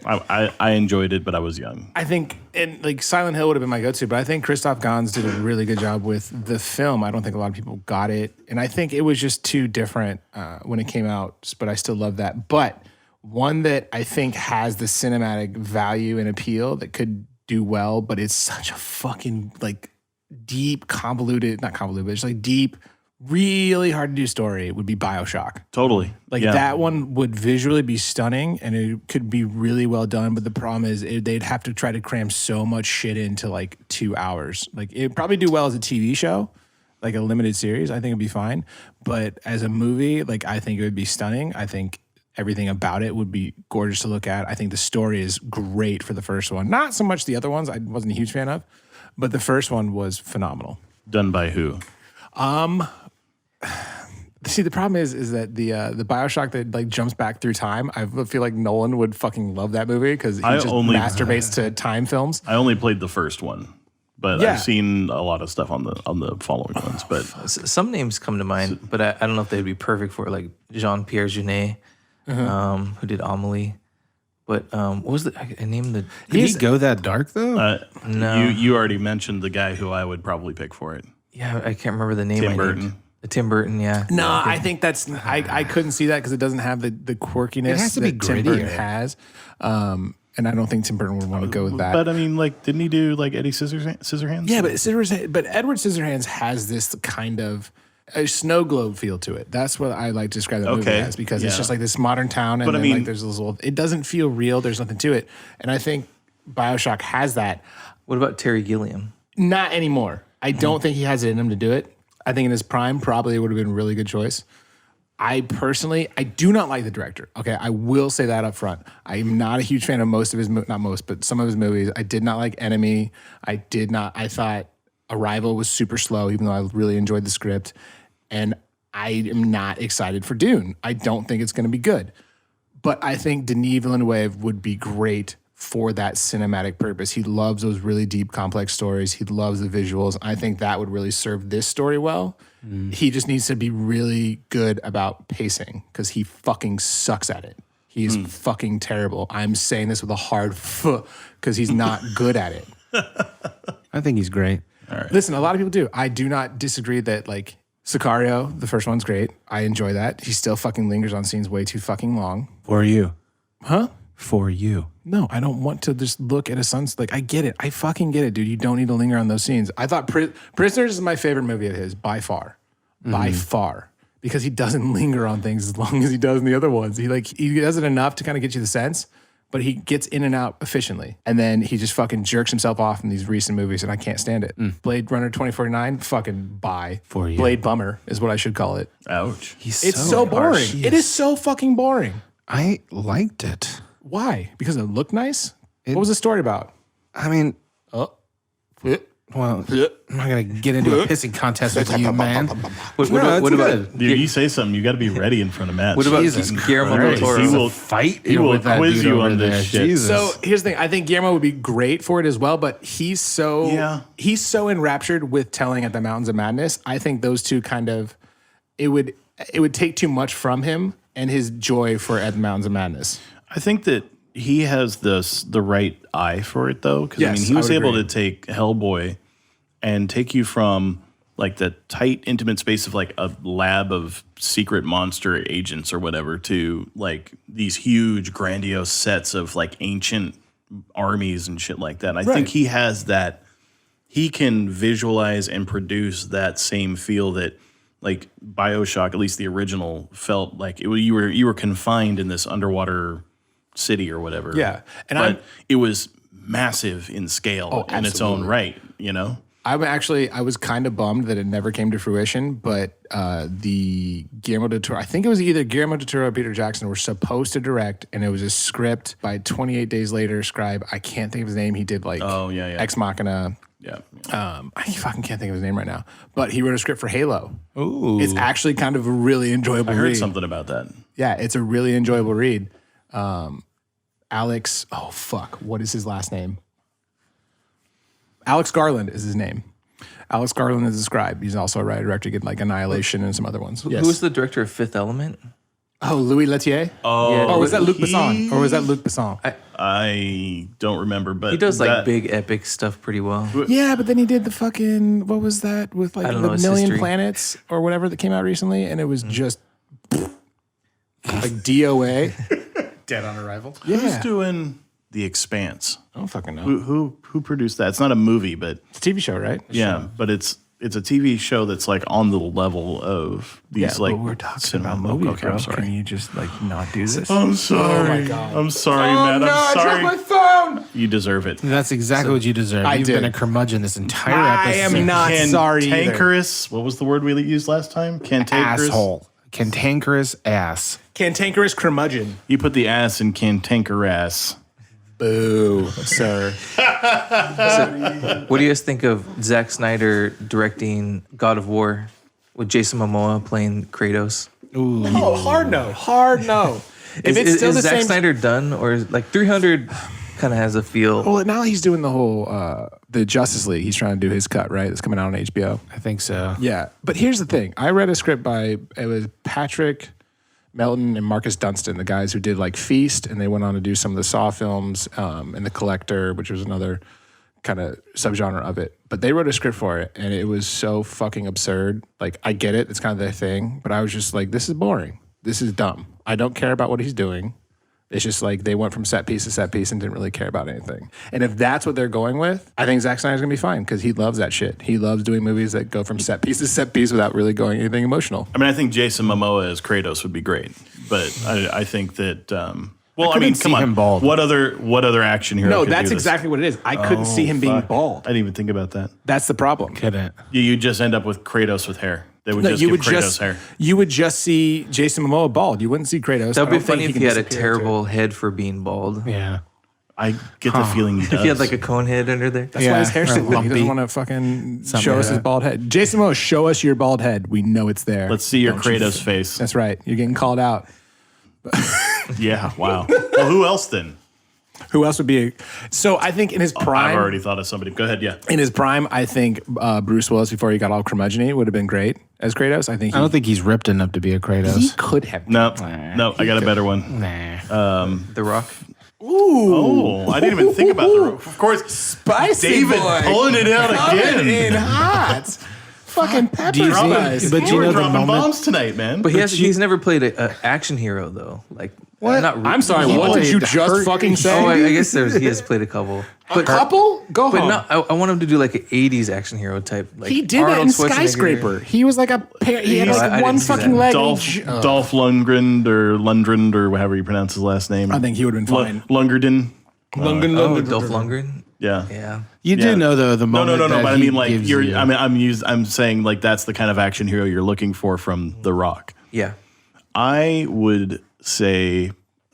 I enjoyed it, but I was young. I think, and like Silent Hill would have been my go-to, but I think Christoph Gans did a really good job with the film. I don't think a lot of people got it, and I think it was just too different when it came out. But I still love that. But one that I think has the cinematic value and appeal that could do well, but it's such a fucking like deep, convoluted, not convoluted, but it's like deep, really hard to do story would be BioShock. Totally. Like that one would visually be stunning and it could be really well done. But the problem is they'd have to try to cram so much shit into like 2 hours. Like it'd probably do well as a TV show, like a limited series. I think it'd be fine. But as a movie, like I think it would be stunning. I think everything about it would be gorgeous to look at. I think the story is great for the first one. Not so much the other ones I wasn't a huge fan of, but the first one was phenomenal. Done by who? See, the problem is that the BioShock that like jumps back through time, I feel like Nolan would fucking love that movie because he just masturbates to time films. I only played the first one, but Yeah. I've seen a lot of stuff on the following ones. But Some names come to mind, but I don't know if they'd be perfect for it, like Jean-Pierre Jeunet, who did Amelie. But what was I named the... Did he go that dark though? No. you already mentioned the guy who I would probably pick for it. Yeah, I can't remember the name. Tim I Burton. named. Tim Burton, yeah. No, I think that's I couldn't see that because it doesn't have the quirkiness It has to be that Tim Burton grittier. has. And I don't think Tim Burton would want to go with that. But I mean, like, didn't he do like Eddie Scissorhands? Yeah, but Edward Scissorhands has this kind of a snow globe feel to it. That's what I like to describe the movie Okay, as because it's yeah. just like this modern town, and But I then mean- like there's this little. It doesn't feel real. There's nothing to it, and I think BioShock has that. What about Terry Gilliam? Not anymore. I don't think he has it in him to do it. I think in his prime, probably it would have been a really good choice. I do not like the director. Okay, I will say that up front. I'm not a huge fan of most of his, not most, but some of his movies. I did not like Enemy. I thought Arrival was super slow, even though I really enjoyed the script. And I am not excited for Dune. I don't think it's going to be good. But I think Denis Villeneuve would be great for that cinematic purpose. He loves those really deep, complex stories. He loves the visuals. I think that would really serve this story well. He just needs to be really good about pacing because he fucking sucks at it. He's fucking terrible. I'm saying this with a hard f because he's not good at it. I think he's great. Listen, a lot of people do. I do not disagree that like Sicario, the first one's great. I enjoy that. He still fucking lingers on scenes way too fucking long. For you. Huh? For you. No, I don't want to just look at a sunset. Like, I get it. I fucking get it, dude. You don't need to linger on those scenes. I thought Prisoners is my favorite movie of his, by far. By far. Because he doesn't linger on things as long as he does in the other ones. He does it enough to kind of get you the sense, but he gets in and out efficiently. And then he just fucking jerks himself off in these recent movies, and I can't stand it. Blade Runner 2049, fucking bye. For you. Blade Bummer is what I should call it. Ouch. It's so boring. It is so fucking boring. I liked it. Why? Because it looked nice? What was the story about? I mean, well, I'm not gonna get into a pissing contest with you, man. What it's about good. Dude, you say something, you got to be ready in front of Matt. what about Jesus Guillermo del Christ. Toro? He will Fight He will with that quiz dude you over on this there. shit. Jesus. So here's the thing. I think Guillermo would be great for it as well, but he's so enraptured with telling at the Mountains of Madness. I think those two kind of it would take too much from him and his joy for at the Mountains of Madness. I think that he has the right eye for it, though. Because, I Yes, mean, he I was would able agree. to take Hellboy and take you from, like, the tight, intimate space of, like, a lab of secret monster agents or whatever to, like, these huge, grandiose sets of, like, ancient armies and shit like that. And I think he has that. He can visualize and produce that same feel that, like, BioShock, at least the original, felt like you were confined in this underwater city or whatever. Yeah. And but it was massive in scale in its own right, you know? I was kind of bummed that it never came to fruition, but the Guillermo del Toro, I think it was either Guillermo del Toro or Peter Jackson were supposed to direct, and it was a script by 28 Days Later scribe. I can't think of his name. He did like Ex Machina. Yeah. I fucking can't think of his name right now, but he wrote a script for Halo. Ooh. It's actually kind of a really enjoyable read. I heard something about that. Yeah, it's a really enjoyable read. Alex, what is his last name? Alex Garland is his name. Alex Garland is a scribe. He's also a writer director. He did like Annihilation and some other ones. Yes. Who was the director of Fifth Element? Oh, Louis Leterrier? Oh, yeah. Or was that Luc Besson? I don't remember, but he does like big epic stuff pretty well. Yeah, but then he did the fucking, what was that with like the Million Planets or whatever that came out recently, and it was just like DOA. Dead on Arrival. Yeah. Who's doing The Expanse? I don't fucking know. Who produced that? It's not a movie, but It's a TV show, right? but it's a TV show that's like on the level of these like. But we're talking about movies, Okay, bro. I'm sorry. Can you just like not do this? I'm sorry. Oh my God. I'm sorry, Matt. I'm sorry. I dropped my phone. You deserve it. That's exactly what you deserve. You've did. been a curmudgeon this entire I episode. am not sorry either. Cantankerous. What was the word we used last time? Cantankerous. Asshole. Cantankerous ass. Cantankerous curmudgeon. You put the ass in cantankerous. Boo, sir. What do you guys think of Zack Snyder directing God of War with Jason Momoa playing Kratos? Ooh. Oh, hard no. Hard no. Is Zack Snyder done, or like 300 kind of has a feel? Well, now he's doing the whole the Justice League. He's trying to do his cut, right? It's coming out on HBO. I think so. Yeah, but here's the thing. I read a script it was Patrick Melton and Marcus Dunstan, the guys who did like Feast, and they went on to do some of the Saw films and The Collector, which was another kind of subgenre of it. But they wrote a script for it, and it was so fucking absurd. Like, I get it. It's kind of their thing. But I was just like, this is boring. This is dumb. I don't care about what he's doing. It's just like they went from set piece to set piece and didn't really care about anything. And if that's what they're going with, I think Zack Snyder's going to be fine because he loves that shit. He loves doing movies that go from set piece to set piece without really going anything emotional. I mean, I think Jason Momoa as Kratos would be great, but I think that. Come on. Him bald. What other action hero? No, could that's do this? exactly what it is. I couldn't see him being bald. I didn't even think about that. That's the problem. Couldn't. You just end up with Kratos with hair. They would No, just give Kratos hair. You would just see Jason Momoa bald. You wouldn't see Kratos. That would I be don't funny think if he can had a disappear terrible head for being bald. Yeah. I get the feeling he does. If he had like a cone head under there. That's why his hair's or so good. He lumpy. doesn't want to fucking Something show like us his that. bald head. Jason Momoa, show us your bald head. We know it's there. Let's see your Don't you Kratos face. That's right. You're getting called out. Yeah, wow. Well, who else then? Who else would be? So I think in his prime, I've already thought of somebody. Go ahead, yeah. in his prime, I think Bruce Willis, before he got all curmudgeon-y, would have been great as Kratos. I don't think he's ripped enough to be a Kratos. he could have. No, I got a better one. Nah. The Rock. Oh, I didn't even think about the Rock. Of course, Spicy David boy. pulling it out Coming again. in hot. Fucking pepper Do you think- spice. but You you were know the dropping moment- bombs tonight, man. But he's never played an action hero though. Like What? Not I'm sorry. He What did you played just Hurt- fucking say? Oh, I guess he has played a couple. a couple? Go But home. no, I want him to do like an '80s action hero type. Like He did that Arnold in Schwarzenegger. Skyscraper. He was like he had No, I like didn't one see that. fucking leg. Dolph Lundgren or however you pronounce his last name. I think he would have been fine. Lundgren. Oh, Dolph Lundgren. Yeah. Yeah. You do know though the No, moment. But I he mean, like gives you're. you- I'm saying like that's the kind of action hero you're looking for from The Rock. Yeah. I would say,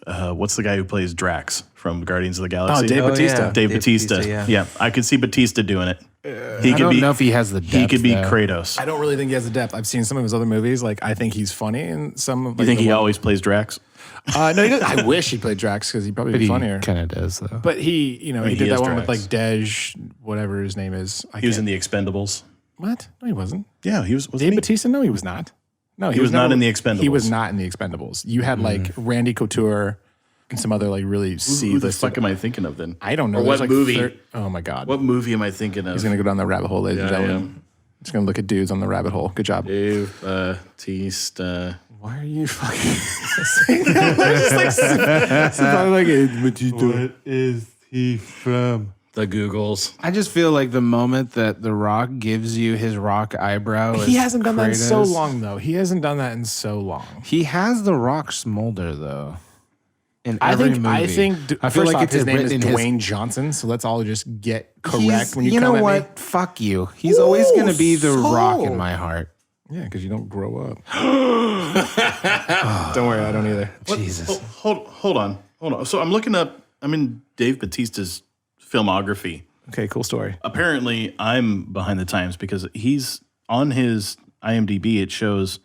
what's the guy who plays Drax from Guardians of the Galaxy? Oh, Dave Bautista. yeah. Dave Bautista. Yeah. I could see Bautista doing it. I don't know if he has the depth. He could be though. Kratos. I don't really think he has the depth. I've seen some of his other movies. Like I think he's funny in some. Like, You think the he one- always plays Drax? No, he doesn't. I wish he played Drax because he'd probably But be he funnier. kind of does though. But he, he he did is that one with Drax. like Dej, whatever his name is. He was in The Expendables. What? No, he wasn't. Yeah, he was. Dave Bautista? No, he was not. No, He was not in The Expendables. He was not in The Expendables. You had like Randy Couture and some other like really Who the C-list. fuck am I thinking of then? I don't know. Or There's, what like, movie? Oh my god. What movie am I thinking of? He's gonna go down the rabbit hole, ladies and Yeah, I gentlemen. Just gonna look at dudes on the rabbit hole. Good job. Dave Bautista. Why are you fucking saying that? Just like, What is he from? The Googles. I just feel like the moment that The Rock gives you his rock eyebrow, he as hasn't done that in so Kratos- long though. He hasn't done that in so long. He has the rock smolder though. in I every think movie. I feel like his name is Dwayne Johnson, so let's all just get correct when you come know at what? me. Fuck you. He's always going to be the rock in my heart. Yeah, because you don't grow up. Don't worry, I don't either. Jesus. Hold on. So I'm looking up. I'm in Dave Bautista's filmography. Okay, cool story. Apparently, I'm behind the times because he's on his IMDb. It shows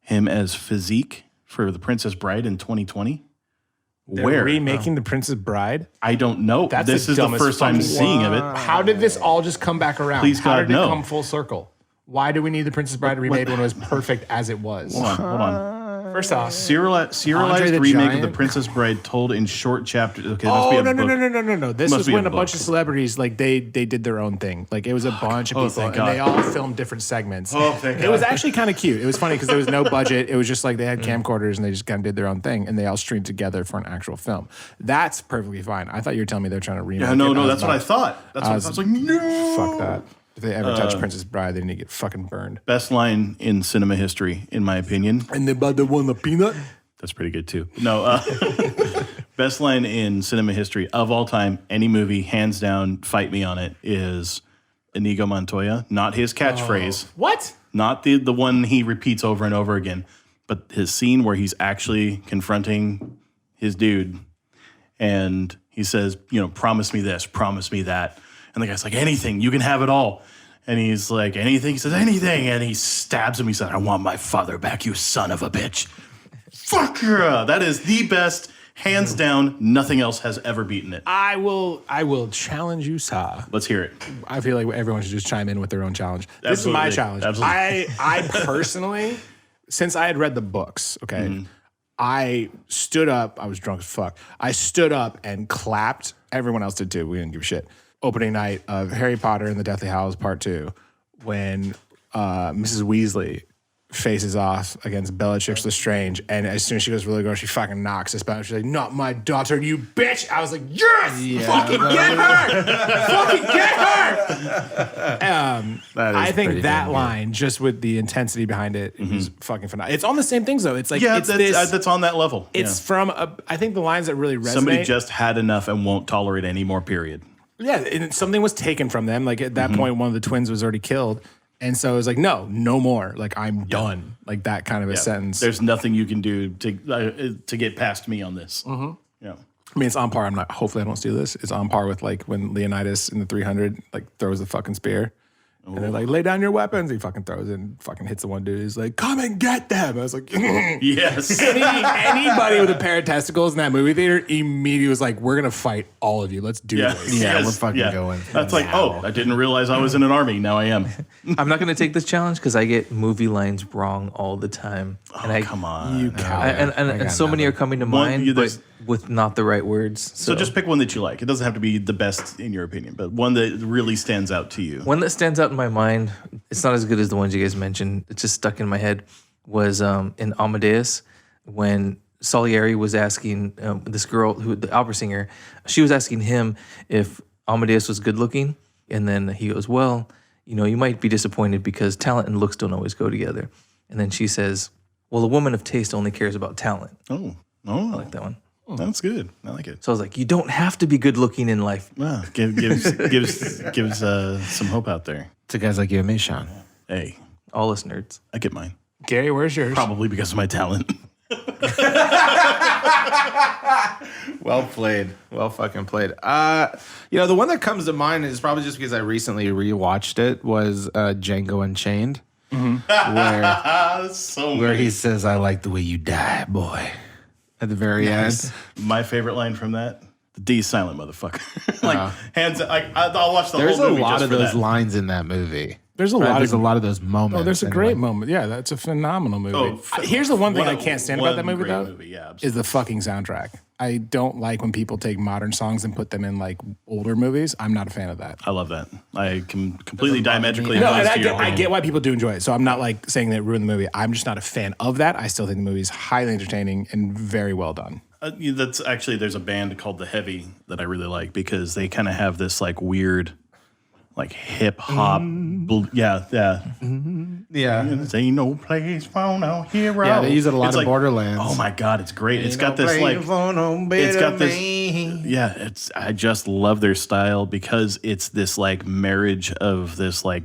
him as physique for The Princess Bride in 2020. They're remaking The Princess Bride? I don't know. This is the first time seeing of it. How did this all just come back around? Please, How God, did it no. come full circle? Why do we need The Princess Bride remade when it was perfect as it was? Hold on. First off, Serialized the remake Giant? of The Princess Bride told in short chapters. Okay, oh must be a no! This Must was be a when a book. bunch of celebrities they did their own thing. Like it was a bunch of people, thank and God. they all filmed different segments. Oh, thank It was God. actually kind of cute. It was funny because there was no budget. It was just like they had camcorders and they just kind of did their own thing, and they all streamed together for an actual film. That's perfectly fine. I thought you were telling me they're trying to remake. Yeah, it. no, was that's what I about, thought. That's what I was like, no. Fuck that. If they ever touch Princess Bride, they need to get fucking burned. Best line in cinema history, in my opinion. And they bought the one the peanut. That's pretty good too. No, best line in cinema history of all time, any movie, hands down, fight me on it, is Inigo Montoya. Not his catchphrase, What? not the one he repeats over and over again, but his scene where he's actually confronting his dude, and he says, promise me this, promise me that, and the guy's like, anything, you can have it all. And he's like, anything? He says, anything. And he stabs him. He said, I want my father back, you son of a bitch. Fuck yeah. That is the best, hands down. Nothing else has ever beaten it. I will challenge you, sir. Let's hear it. I feel like everyone should just chime in with their own challenge. This is my Absolutely. challenge. Absolutely. I personally, since I had read the books, okay, I stood up. I was drunk as fuck. I stood up and clapped. Everyone else did too. We didn't give a shit. Opening night of Harry Potter and the Deathly Hallows Part 2, when Mrs. Weasley faces off against Bellatrix Lestrange, and as soon as she goes really gross, she fucking knocks this out. She's like, "Not my daughter, you bitch!" I was like, "Yes, fucking get her, fucking get her." I think that line, just with the intensity behind it, is fucking phenomenal. It's on the same things though. It's like That's on that level. It's from I think the lines that really resonate. Somebody just had enough and won't tolerate any more, period. Yeah, and something was taken from them. Like at that point, one of the twins was already killed. And so it was like, no more. Like, I'm done. Like that kind of a sentence. There's nothing you can do to get past me on this. Yeah. I mean, it's on par. Hopefully I don't steal this. It's on par with like when Leonidas in the 300 like throws the fucking spear. And they're like, lay down your weapons. He fucking throws it and fucking hits the one dude. He's like, come and get them. I was like, Yes. anybody with a pair of testicles in that movie theater immediately was like, we're going to fight all of you. Let's do this. Yeah, we're fucking going. That's like, I didn't realize I was in an army. Now I am. I'm not going to take this challenge because I get movie lines wrong all the time. Come on. You coward. And so many are coming to mind, but there's- with not the right words. So just pick one that you like. It doesn't have to be the best in your opinion, but one that really stands out to you. One that stands out in my mind, it's not as good as the ones you guys mentioned. It's just stuck in my head, was in Amadeus when Salieri was asking this girl, the opera singer, she was asking him if Amadeus was good looking. And then he goes, well, you might be disappointed because talent and looks don't always go together. And then she says, well, a woman of taste only cares about talent. Oh, I like that one. That's good. I like it. So I was like, you don't have to be good looking in life. Wow, gives some hope out there. To guys like you and me, Sean. Hey, All us nerds. I get mine. Gary, where's yours? Probably because of my talent. Well played. Well fucking played. The one that comes to mind is probably just because I recently rewatched it was Django Unchained. Where he says, I like the way you die, boy. At the very end. My favorite line from that: "The D is silent, motherfucker." Hands. I'll watch the There's whole a movie lot just of for those that. lines in that movie. There's a lot of those moments. Oh, there's a great moment. Yeah, that's a phenomenal movie. Here's the one thing I can't stand about that movie, though, is the fucking soundtrack. I don't like when people take modern songs and put them in like older movies. I'm not a fan of that. I love that. I can completely diametrically No, opposed and to your I opinion. get why people do enjoy it. So I'm not like saying that it ruined the movie. I'm just not a fan of that. I still think the movie is highly entertaining and very well done. That's actually, there's a band called The Heavy that I really like because they kind of have this like weird like hip hop. Yeah. Yeah. This ain't no place for no hero. Yeah, they use it a lot It's in like, Borderlands. Oh my God, it's great. It's Ain't got no this place like, for no it's got better this, man. yeah, I just love their style because it's this like marriage of this like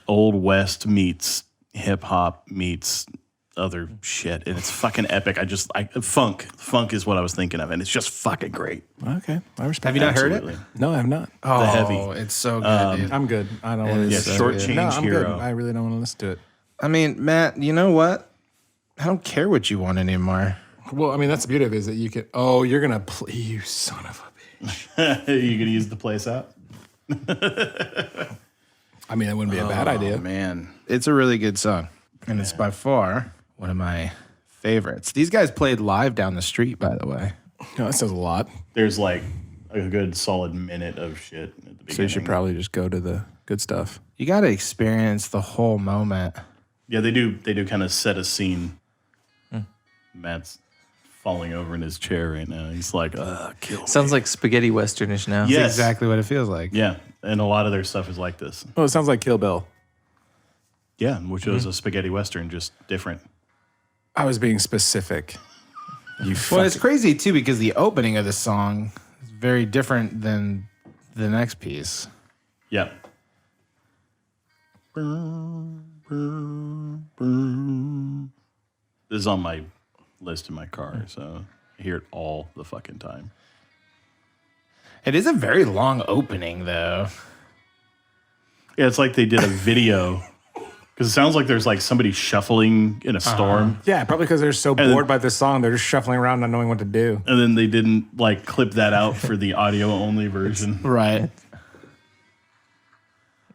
old West meets hip hop meets other shit. And it's fucking epic. Funk is what I was thinking of. And it's just fucking great. Okay, I respect. Have you not heard Absolutely. it? No, I have not. Oh, Heavy. it's so good, dude. I'm good. I don't want to. Yeah, Shortchange No, I'm Hero. good. I really don't want to listen to it. I mean, Matt, you know what? I don't care what you want anymore. Well, I mean, that's the beauty of it is that you can. Oh, you're gonna play. You son of a bitch. You gonna use the place out? I mean, that wouldn't be a bad idea. Man. It's a really good song, and it's by far one of my favorites. These guys played live down the street, by the way. No, that says a lot. There's like a good solid minute of shit at the beginning. So you should probably just go to the good stuff. You got to experience the whole moment. Yeah, they do kind of set a scene. Matt's falling over in his chair right now. He's like, kill me. Sounds like spaghetti westernish now. Yeah. Yes. That's exactly what it feels like. Yeah, and a lot of their stuff is like this. Oh, it sounds like Kill Bill. Yeah, which was a spaghetti western, just different. I was being specific. You Well, it's crazy too because the opening of the song is very different than the next piece. Yeah. This is on my list in my car, so I hear it all the fucking time. It is a very long opening, though. Yeah, it's like they did a video because it sounds like there's like somebody shuffling in a storm, Yeah, probably because they're so bored by this song, they're just shuffling around, not knowing what to do. and then they didn't like clip that out for the audio only version. Right.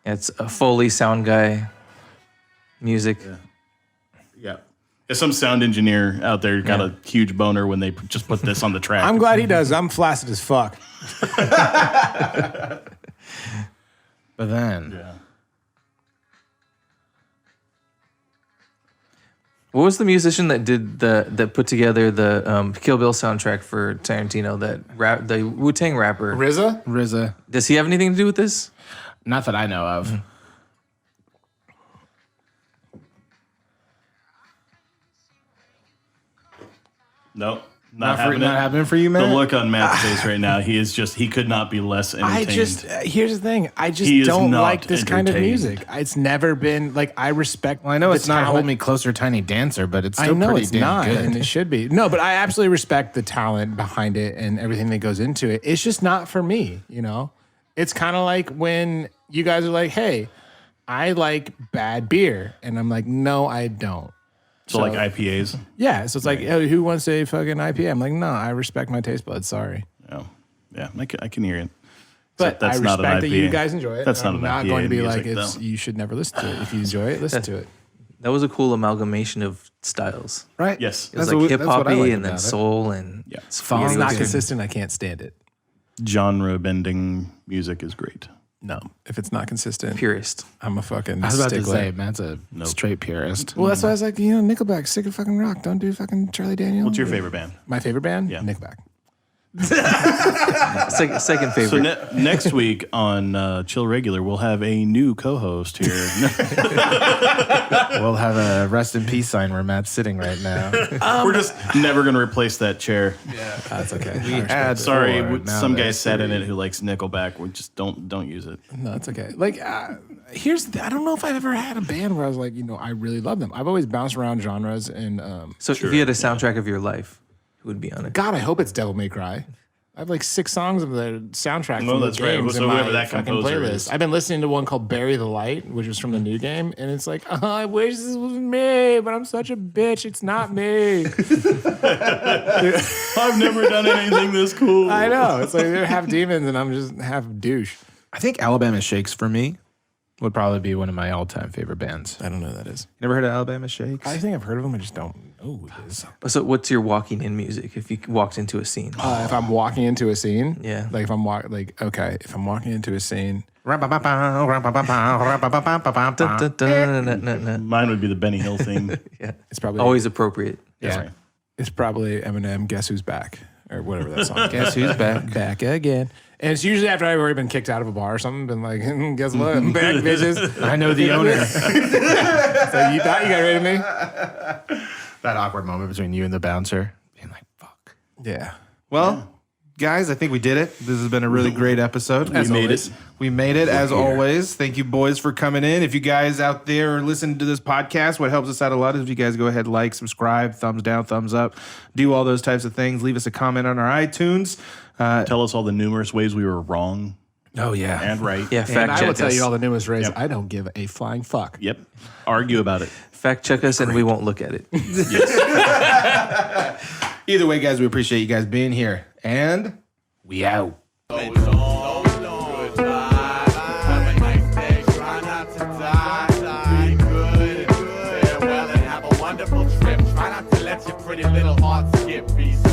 It's a Foley sound guy music. Yeah. If some sound engineer out there got a huge boner when they just put this on the track. I'm glad he does. I'm flaccid as fuck. But then, Yeah. What was the musician that did that put together the Kill Bill soundtrack for Tarantino? The Wu-Tang rapper. RZA. Does he have anything to do with this? Not that I know of. Nope. Not happening for you, man. The look on Matt's face right now, he could not be less entertained. Here's the thing. I just He is don't not like this kind of entertained. music. It's never been, like, I respect Well, I know the it's not talent. Hold Me Closer, Tiny Dancer, but it's I still know pretty it's damn not, good. and it should be. No, but I absolutely respect the talent behind it and everything that goes into it. It's just not for me, you know? It's kind of like when you guys are like, hey, I like bad beer. And I'm like, no, I don't. So like IPAs. Yeah, so it's like, oh, who wants a fucking IPA? I'm like, no, I respect my taste buds. Sorry. Oh, yeah, I can hear it. But that's I not an respect that you IPA. guys enjoy it. That's not I'm an not IPA going to be music, like, it's though. you should never listen to it. If you enjoy it, listen to it. That was a cool amalgamation of styles. Right? Yes. It was That's like what- hip that's what I hoppy like and then about it. soul and Yeah. If spaghetti it's not western. consistent, I can't stand it. Genre bending music is great. No, if it's not consistent, Purist. I'm a fucking I was about to stickler. say, Matt's a straight purist. Well, that's why I was like, Nickelback, sick of fucking rock. Don't do fucking Charlie Daniels. What's your favorite band? My favorite band? Yeah. Nickelback. Second favorite. So next week on Chill Regular, we'll have a new co-host here. We'll have a rest in peace sign where Matt's sitting right now. We're just never going to replace that chair. That's okay. We had Sorry, four, now some guy there's sat in three. it who likes Nickelback. We just don't use it. No, it's okay. Like, I don't know if I've ever had a band where I was like, I really love them. I've always bounced around genres, and So if you had a soundtrack of your life, who would be on it? God, I hope it's Devil May Cry. I have like 6 songs of the soundtrack No, from that's the right. games So in whoever my that fucking composer playlist. is. I've been listening to one called Bury the Light, which was from the new game, and it's like, I wish this was me, but I'm such a bitch. It's not me. I've never done anything this cool. I know. It's like they're half demons, and I'm just half douche. I think Alabama Shakes for me would probably be one of my all-time favorite bands. I don't know who that is. Never heard of Alabama Shakes? I think I've heard of them. I just don't know who it is. So what's your walking in music if you walked into a scene? If I'm walking into a scene, Yeah. like if I'm if I'm walking into a scene, Dun, dun, dun, dun, dun, dun, dun. Mine would be the Benny Hill theme. Yeah. it's probably Always appropriate. yeah, right. it's probably Eminem. Guess who's back? or whatever that song. Guess who's back? Back again. And it's usually after I've already been kicked out of a bar or something, been like, guess what? I'm back, bitches. I know the owner. So you thought you got rid of me? That awkward moment between you and the bouncer. Being like, fuck. Yeah. Well, guys, I think we did it. This has been a really great episode. We made it. We made it, as always. Thank you, boys, for coming in. If you guys out there are listening to this podcast, what helps us out a lot is if you guys go ahead, like, subscribe, thumbs down, thumbs up, do all those types of things. Leave us a comment on our iTunes. Tell us all the numerous ways we were wrong Oh, yeah. and right. Yeah, And fact I check will tell us. you all the newest ways. Yep. I don't give a flying fuck. Yep. Argue about it. Fact check us, and we won't look at it. Either way, guys, we appreciate you guys being here. And we out. Try not to let your pretty little heart skip beats.